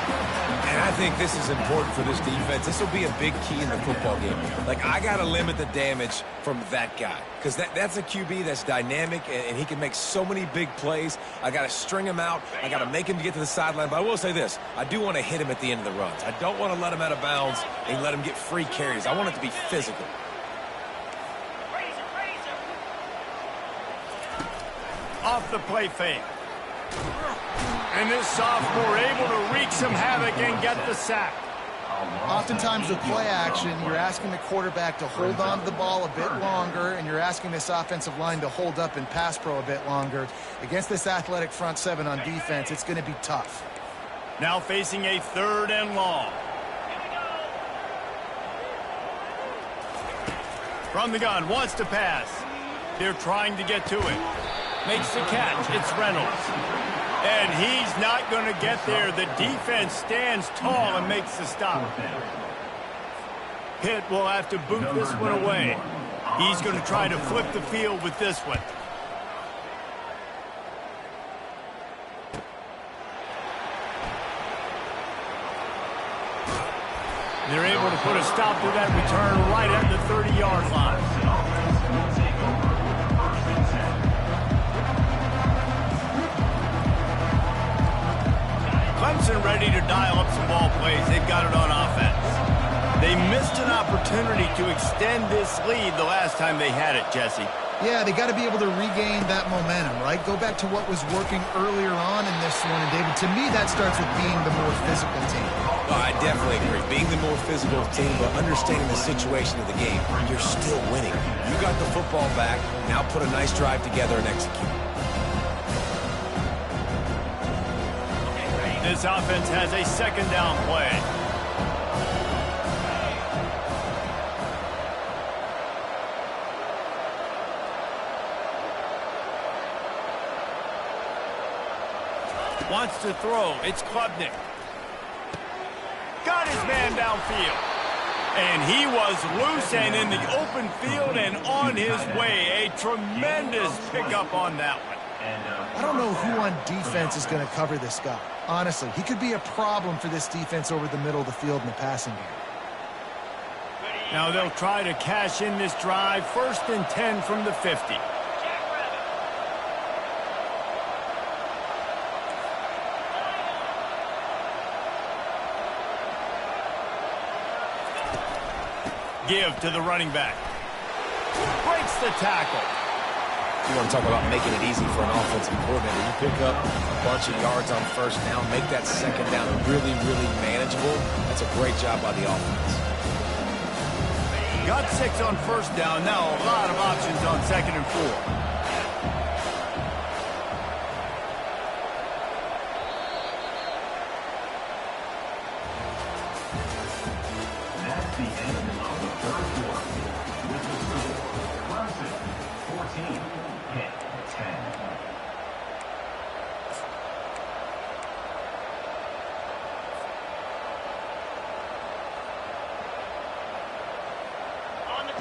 And I think this is important for this defense. This will be a big key in the football game. Like, I got to limit the damage from that guy. Because that's a QB that's dynamic, and he can make so many big plays. I got to string him out. I got to make him get to the sideline. But I will say this. I do want to hit him at the end of the runs. I don't want to let him out of bounds and let him get free carries. I want it to be physical. Off the play fake. And this sophomore able to wreak some havoc and get the sack. Oftentimes with play action, you're asking the quarterback to hold on to the ball a bit longer, and you're asking this offensive line to hold up in pass pro a bit longer. Against this athletic front seven on defense, it's going to be tough. Now facing a third and long. From the gun, wants to pass. They're trying to get to it. Makes the catch. It's Reynolds. And he's not going to get there. The defense stands tall and makes the stop. Pitt will have to boot this one away. He's going to try to flip the field with this one. They're able to put a stop to that return right at the 30-yard line. Clemson ready to dial up some ball plays. They've got it on offense. They missed an opportunity to extend this lead the last time they had it, Jesse. Yeah, they got to be able to regain that momentum, right? Go back to what was working earlier on in this one. And, David, to me, that starts with being the more physical team. Oh, I definitely agree. Being the more physical team, but understanding the situation of the game, you're still winning. You got the football back. Now put a nice drive together and execute. This offense has a second down play. Wants to throw. It's Klubnik. Got his man downfield. And he was loose and in the open field and on his way. A tremendous pickup on that one. I don't know who on defense is going to cover this guy. Honestly, he could be a problem for this defense over the middle of the field in the passing game. Now they'll try to cash in this drive. 1st and 10 from the 50. Give to the running back. Breaks the tackle. You want to talk about making it easy for an offensive coordinator. You pick up a bunch of yards on first down, make that second down really, really manageable. That's a great job by the offense. Got 6 on first down. Now a lot of options on 2nd and 4. That's the end of the third quarter. With the score, Clemson 14, Pitt 10.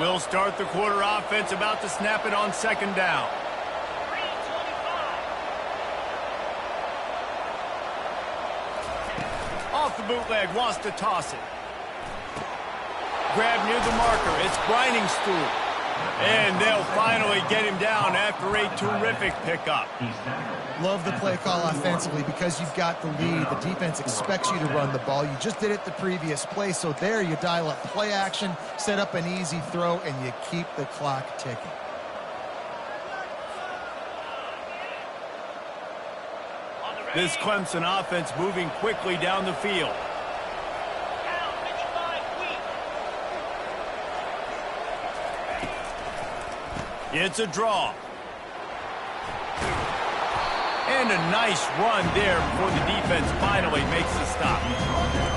We'll start the quarter offense, about to snap it on 2nd down. Off the bootleg, wants to toss it. Grab near the marker, it's Grinding Stool. And they'll finally get him down after a terrific pickup. Love the play call offensively because you've got the lead. The defense expects you to run the ball. You just did it the previous play, so there you dial up play action, set up an easy throw, and you keep the clock ticking. This Clemson offense moving quickly down the field. It's a draw. And a nice run there before the defense finally makes the stop.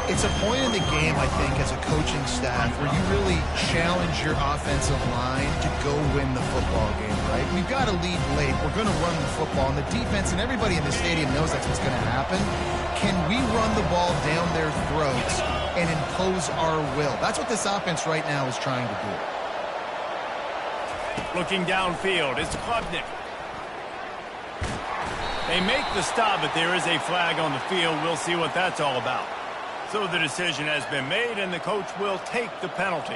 It's a point in the game, I think, as a coaching staff where you really challenge your offensive line to go win the football game, right? We've got to lead late. We're going to run the football, and the defense and everybody in the stadium knows that's what's going to happen. Can we run the ball down their throats and impose our will? That's what this offense right now is trying to do. Looking downfield, it's Klubnik. They make the stop, but there is a flag on the field. We'll see what that's all about. So the decision has been made, and the coach will take the penalty.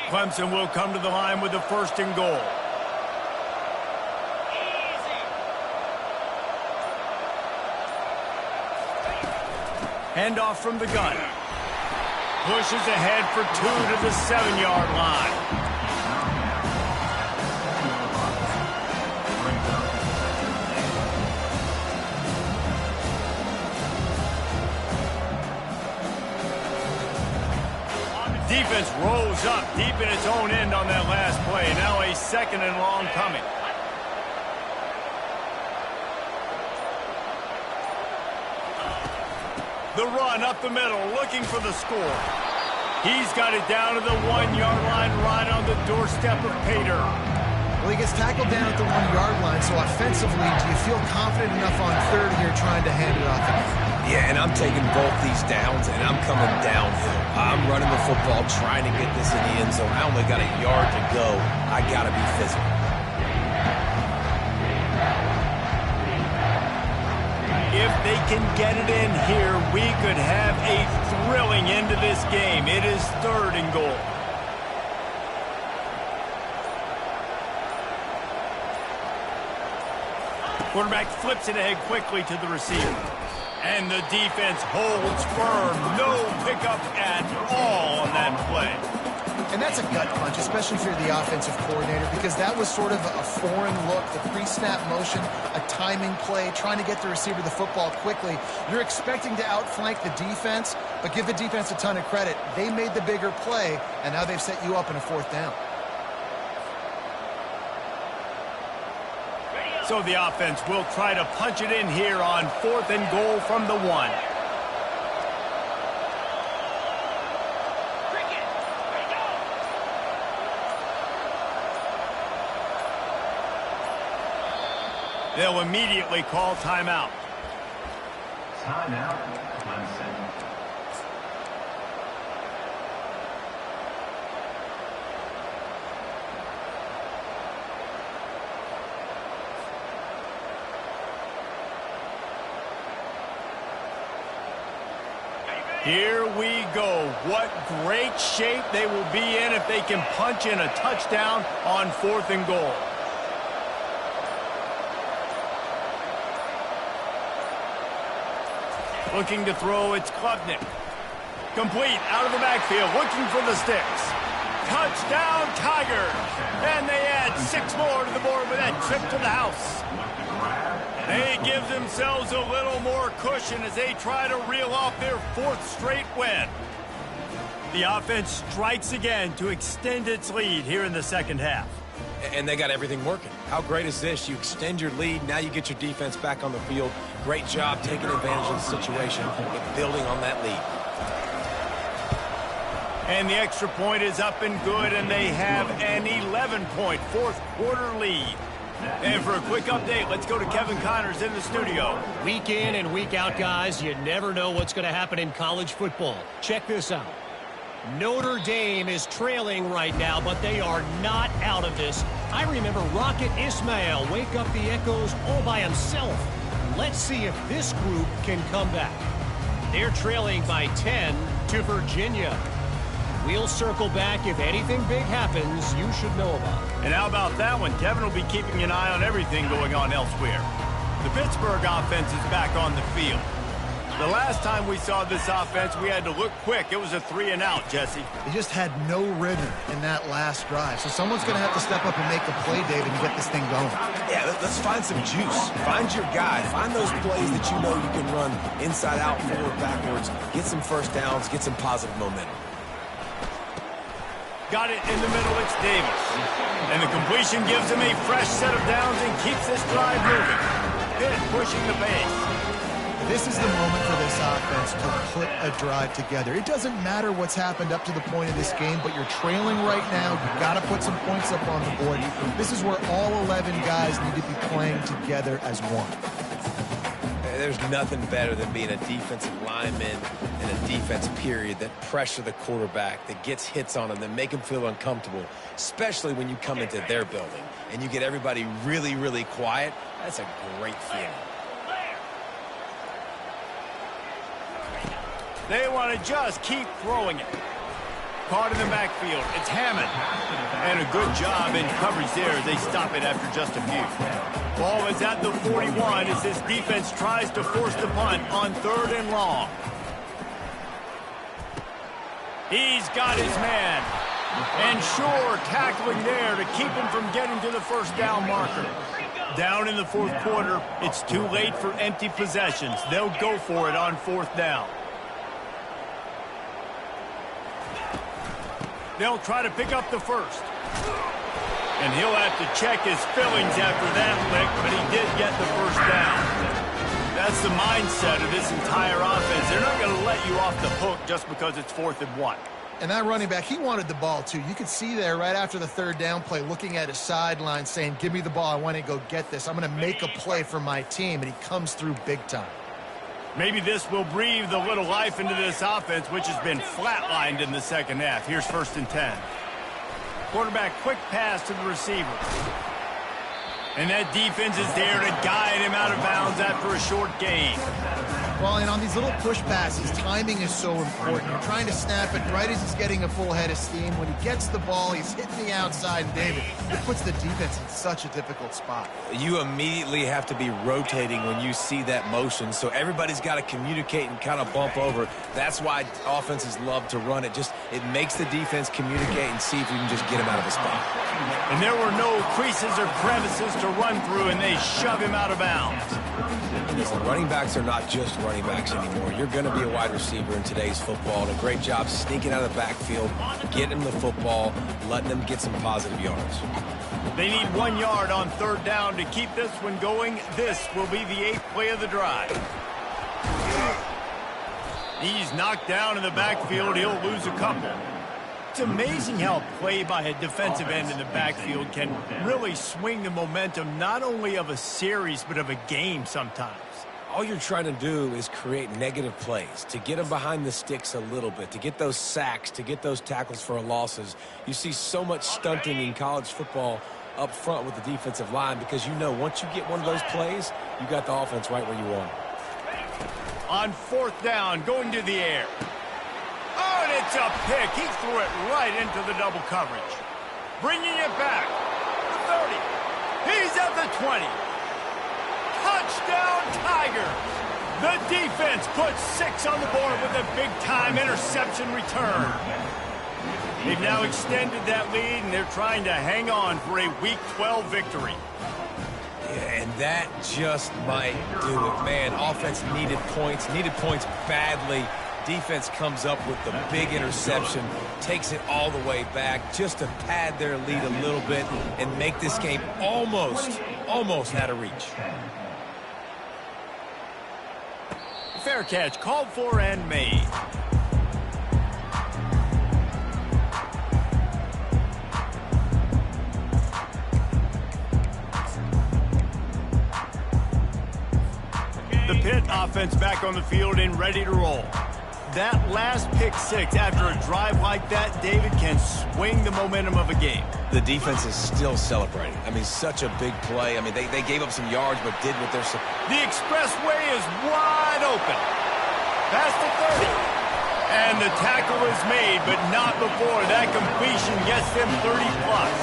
Clemson will come to the line with the 1st and goal. Handoff from the gun. Pushes ahead for 2 to the 7-yard line. Defense rose up deep in its own end on that last play. Now a 2nd and long coming. The run up the middle, looking for the score. He's got it down to the 1-yard line, right on the doorstep of Pater. Well, he gets tackled down at the 1-yard line, so offensively, do you feel confident enough on 3rd here trying to hand it off? Yeah, and I'm taking both these downs, and I'm coming downhill. I'm running the football, trying to get this in the end zone. I only got a yard to go. I got to be physical. If they can get it in here, we could have a thrilling end to this game. It is 3rd and goal. Quarterback flips it ahead quickly to the receiver. And the defense holds firm. No pickup at all on that play. And that's a gut punch, especially if you're the offensive coordinator, because that was sort of a foreign look, the pre-snap motion, a timing play, trying to get the receiver the football quickly. You're expecting to outflank the defense, but give the defense a ton of credit. They made the bigger play, and now they've set you up in a 4th down. So the offense will try to punch it in here on 4th and goal from the 1. They'll immediately call timeout. Timeout, Clemson. Here we go. What great shape they will be in if they can punch in a touchdown on 4th and goal. Looking to throw, it's Klubnik. Complete, out of the backfield, looking for the sticks. Touchdown, Tigers! And they add 6 more to the board with that trip to the house. They give themselves a little more cushion as they try to reel off their 4th straight win. The offense strikes again to extend its lead here in the 2nd half. And they got everything working. How great is this? You extend your lead. Now you get your defense back on the field. Great job taking advantage of the situation and building on that lead. And the extra point is up and good, and they have an 11-point 4th quarter lead. And for a quick update, let's go to Kevin Connors in the studio. Week in and week out, guys, you never know what's going to happen in college football. Check this out. Notre Dame is trailing right now, but they are not out of this. I remember Rocket Ismail wake up the echoes all by himself. Let's see if this group can come back. They're trailing by 10 to Virginia. We'll circle back if anything big happens you should know about. And how about that one? Kevin will be keeping an eye on everything going on elsewhere. The Pittsburgh offense is back on the field. The last time we saw this offense, we had to look quick. It was a 3-and-out, Jesse. They just had no rhythm in that last drive. So someone's going to have to step up and make a play, David, and get this thing going. Yeah, let's find some juice. Find your guy. Find those plays that you know you can run inside out, forward, backwards. Get some first downs. Get some positive momentum. Got it in the middle. It's Davis. And the completion gives him a fresh set of downs and keeps this drive moving. Pitt pushing the pace. This is the moment for this offense to put a drive together. It doesn't matter what's happened up to the point of this game, but you're trailing right now. You've got to put some points up on the board. This is where all 11 guys need to be playing together as one. There's nothing better than being a defensive lineman in a defense period that pressure the quarterback, that gets hits on him, that make him feel uncomfortable, especially when you come into their building and you get everybody really, really quiet. That's a great feeling. They want to just keep throwing it. Caught in the backfield. It's Hammond. And a good job in coverage there. They stop it after just a few. Ball is at the 41 as this defense tries to force the punt on 3rd and long. He's got his man. And sure, tackling there to keep him from getting to the first down marker. Down in the 4th quarter, it's too late for empty possessions. They'll go for it on 4th down. They'll try to pick up the first. And he'll have to check his fillings after that lick, but he did get the first down. That's the mindset of this entire offense. They're not going to let you off the hook just because it's 4th and 1. And that running back, he wanted the ball too. You could see there right after the 3rd down play, looking at his sideline saying, give me the ball, I want to go get this. I'm going to make a play for my team, and he comes through big time. Maybe this will breathe a little life into this offense, which has been flatlined in the 2nd half. Here's 1st and 10. Quarterback, quick pass to the receiver. And that defense is there to guide him out of bounds after a short gain. Well, and on these little push passes, timing is so important. You're trying to snap it right as he's getting a full head of steam. When he gets the ball, he's hitting the outside, and David, it puts the defense in such a difficult spot. You immediately have to be rotating when you see that motion, so everybody's got to communicate and kind of bump over. That's why offenses love to run it. It makes the defense communicate and see if you can just get him out of a spot. And there were no creases or crevices to run through, and they shove him out of bounds. Listen, running backs are not just running backs anymore. You're going to be a wide receiver in today's football, and a great job sneaking out of the backfield, getting them the football, letting them get some positive yards. They need 1 yard on 3rd down to keep this one going. This will be the 8th play of the drive. He's knocked down in the backfield. He'll lose a couple. It's amazing how play by a defensive end in the backfield can really swing the momentum not only of a series but of a game sometimes. All you're trying to do is create negative plays, to get them behind the sticks a little bit, to get those sacks, to get those tackles for losses. You see so much stunting in college football up front with the defensive line because you know once you get one of those plays, you got the offense right where you want it. On 4th down, going to the air. Oh, and it's a pick. He threw it right into the double coverage. Bringing it back. The 30. He's at the 20. Touchdown, Tigers. The defense puts 6 on the board with a big-time interception return. They've now extended that lead, and they're trying to hang on for a Week 12 victory. Yeah, and that just might do it. Man, offense needed points badly. Defense comes up with the big interception, takes it all the way back just to pad their lead a little bit and make this game almost out of reach. Fair catch, called for and made. The Pitt offense back on the field and ready to roll. That last pick six after a drive like that, David, can swing the momentum of a game. The defense is still celebrating. I mean, such a big play. I mean, they gave up some yards, but did what they're supposed to. The expressway is wide open. Past the 30. And the tackle is made, but not before that completion gets them 30-plus.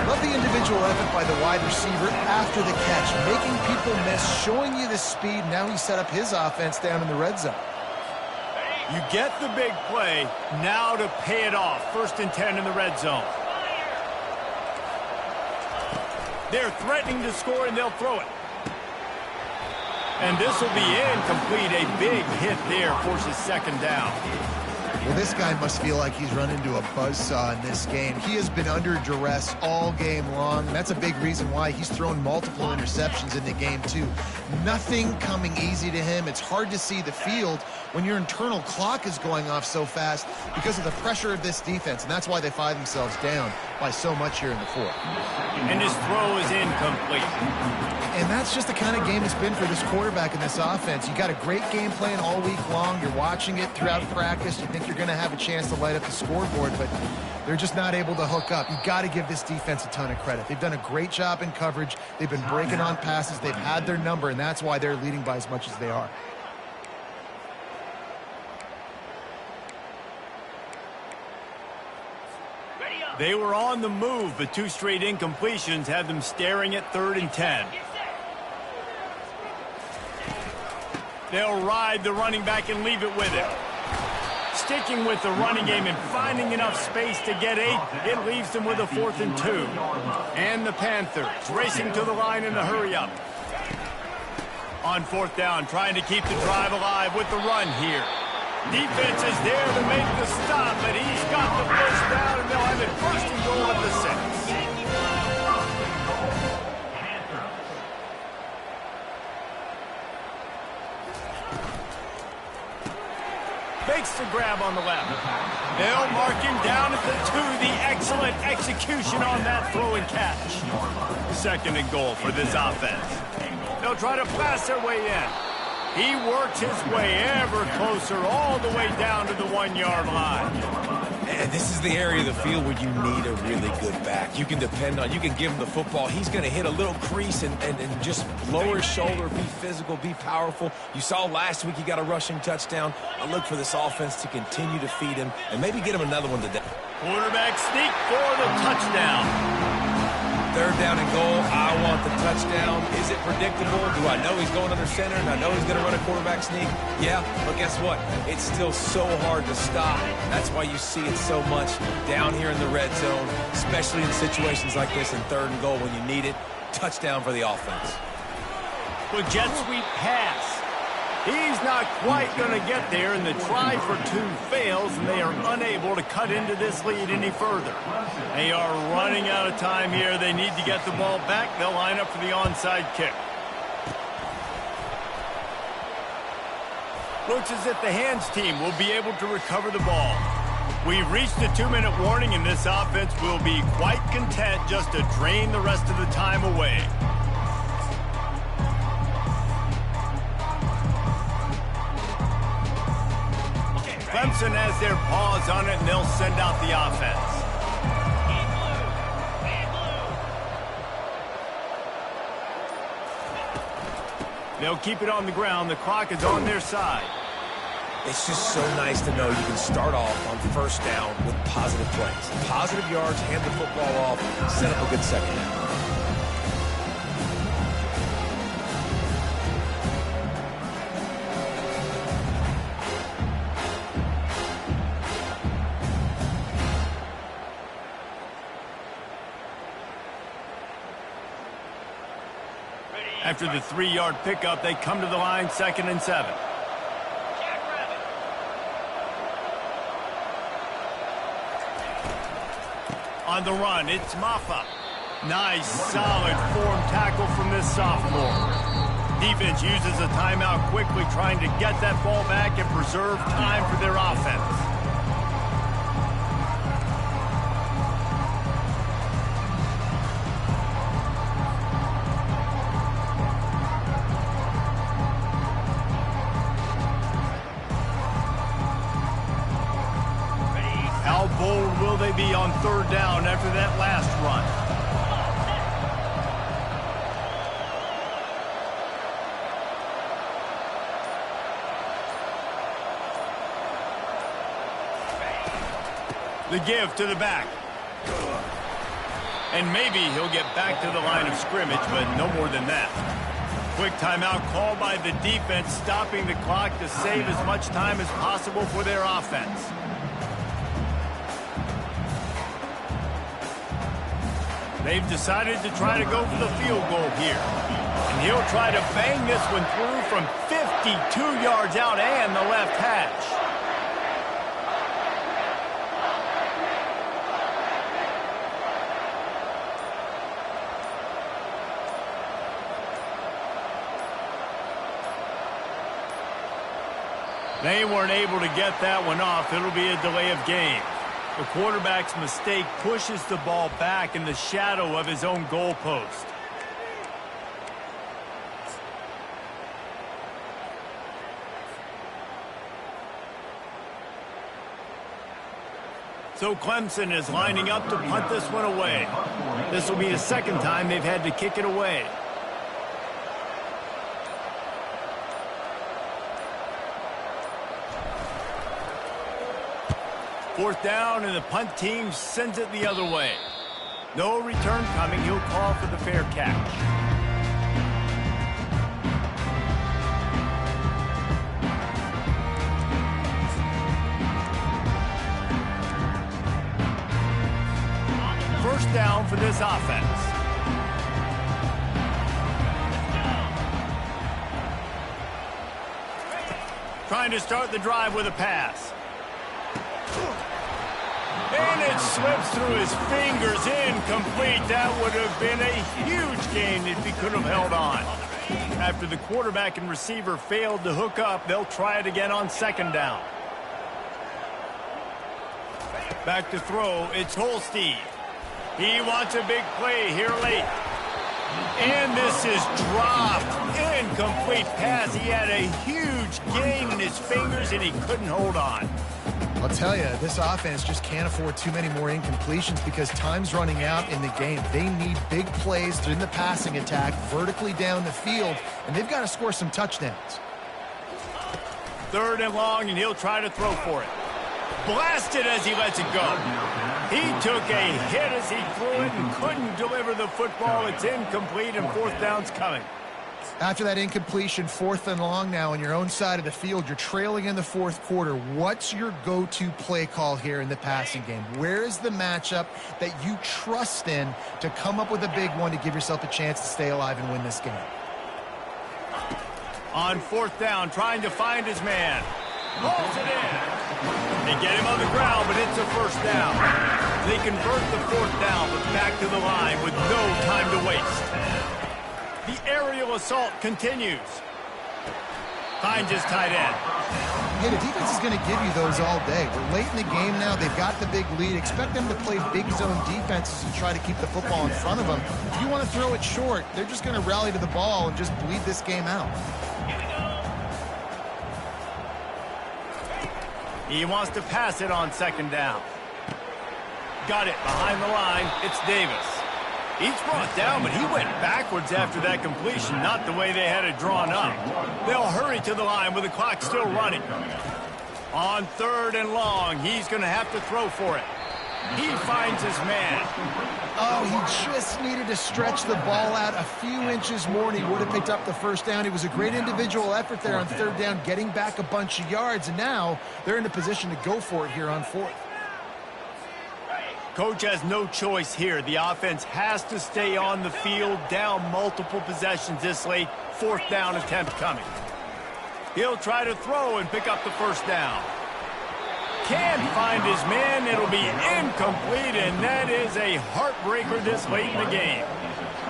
Love the individual effort by the wide receiver after the catch, making people miss, showing you the speed. Now he set up his offense down in the red zone. You get the big play, now to pay it off. 1st and 10 in the red zone. They're threatening to score, and they'll throw it. And this will be incomplete. A big hit there forces 2nd down. Well, this guy must feel like he's run into a buzzsaw in this game. He has been under duress all game long, and that's a big reason why he's thrown multiple interceptions in the game, too. Nothing coming easy to him. It's hard to see the field when your internal clock is going off so fast because of the pressure of this defense, and that's why they find themselves down by so much here in the 4th. And his throw is incomplete. And that's just the kind of game it's been for this quarterback in this offense. You got a great game plan all week long. You're watching it throughout practice. You think you're going to have a chance to light up the scoreboard, but they're just not able to hook up. You got to give this defense a ton of credit. They've done a great job in coverage. They've been breaking on passes. They've had their number, and that's why they're leading by as much as they are. They were on the move, but 2 straight incompletions had them staring at 3rd and 10. They'll ride the running back and leave it with him. Sticking with the running game and finding enough space to get 8, it leaves them with a 4th and 2. And the Panthers racing to the line in a hurry-up. On 4th down, trying to keep the drive alive with the run here. Defense is there to make the stop, but he's got the first down, and they'll have it 1st and goal at the 6. Makes the grab on the left. They'll mark him down at the 2. The excellent execution on that throw and catch. 2nd and goal for this offense. They'll try to pass their way in. He works his way ever closer all the way down to the 1-yard line. And this is the area of the field where you need a really good back. You can depend on, you can give him the football. He's going to hit a little crease and just lower his shoulder, be physical, be powerful. You saw last week he got a rushing touchdown. I look for this offense to continue to feed him and maybe get him another one today. Quarterback sneak for the touchdown. 3rd down and goal. I want the touchdown. Is it predictable? Do I know he's going under center and I know he's going to run a quarterback sneak? Yeah, but guess what? It's still so hard to stop. That's why you see it so much down here in the red zone, especially in situations like this in 3rd and goal when you need it. Touchdown for the offense. Well, jet sweep pass. He's not quite going to get there, and the try for 2 fails, and they are unable to cut into this lead any further. They are running out of time here. They need to get the ball back. They'll line up for the onside kick. Looks as if the hands team will be able to recover the ball. We've reached the 2-minute warning, and this offense will be quite content just to drain the rest of the time away. Clemson has their paws on it, and they'll send out the offense. They'll keep it on the ground. The clock is on their side. It's just so nice to know you can start off on 1st down with positive plays. Positive yards, hand the football off, set up a good 2nd down. After the 3-yard pickup, they come to the line 2nd and 7. On the run, it's Maffa. Nice, solid form tackle from this sophomore. Defense uses a timeout quickly, trying to get that ball back and preserve time for their offense. third down after that last run. The give to the back. And maybe he'll get back to the line of scrimmage, but no more than that. Quick timeout called by the defense, stopping the clock to save as much time as possible for their offense. They've decided to try to go for the field goal here. And he'll try to bang this one through from 52 yards out and the left hash. They weren't able to get that one off. It'll be a delay of game. The quarterback's mistake pushes the ball back in the shadow of his own goalpost. So Clemson is lining up to punt this one away. This will be the second time they've had to kick it away. Fourth down, and the punt team sends it the other way. No return coming. He'll call for the fair catch. First down for this offense. Trying to start the drive with a pass. And it slips through his fingers, incomplete. That would have been a huge gain if he could have held on. After the quarterback and receiver failed to hook up, they'll try it again on second down. Back to throw, it's Holstein. He wants a big play here late. And this is dropped. Incomplete pass. He had a huge gain in his fingers, and he couldn't hold on. I'll tell you, this offense just can't afford too many more incompletions because time's running out in the game. They need big plays in the passing attack, vertically down the field, and they've got to score some touchdowns. Third and long, and he'll try to throw for it. Blasted as he lets it go. He took a hit as he threw it and couldn't deliver the football. It's incomplete, and fourth down's coming. After that incompletion, fourth and long now on your own side of the field, you're trailing in the fourth quarter. What's your go-to play call here in the passing game? Where is the matchup that you trust in to come up with a big one to give yourself a chance to stay alive and win this game? On fourth down, trying to find his man. Pulls it in. They get him on the ground, but it's a first down. They convert the fourth down, but back to the line with no time to waste. The aerial assault continues. Finds his tight end. Hey, the defense is going to give you those all day. We're late in the game now. They've got the big lead. Expect them to play big zone defenses and try to keep the football in front of them. If you want to throw it short, they're just going to rally to the ball and just bleed this game out. He wants to pass it on second down. Got it behind the line. It's Davis. He's brought down, but he went backwards after that completion, not the way they had it drawn up. They'll hurry to the line with the clock still running. On third and long, he's going to have to throw for it. He finds his man. Oh, he just needed to stretch the ball out a few inches more, and he would have picked up the first down. It was a great individual effort there on third down, getting back a bunch of yards, and now they're in a position to go for it here on fourth. Coach has no choice here. The offense has to stay on the field, down multiple possessions this late. Fourth down attempt coming. He'll try to throw and pick up the first down. Can't find his man. It'll be incomplete, and that is a heartbreaker this late in the game.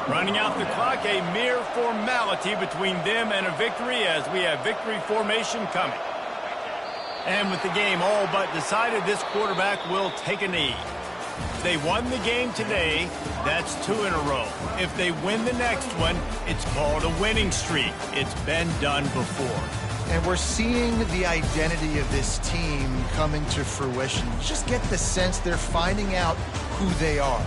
Running out the clock, a mere formality between them and a victory as we have victory formation coming. And with the game all but decided, this quarterback will take a knee. If they won the game today, that's 2 in a row. If they win the next one, it's called a winning streak. It's been done before. And we're seeing the identity of this team coming to fruition. You just get the sense they're finding out who they are,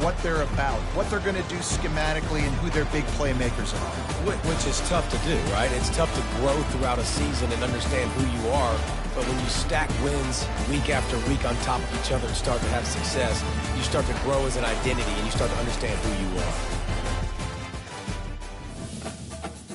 what they're about, what they're going to do schematically, and who their big playmakers are. Which is tough to do, right? It's tough to grow throughout a season and understand who you are. But when you stack wins week after week on top of each other and start to have success, you start to grow as an identity and you start to understand who you are.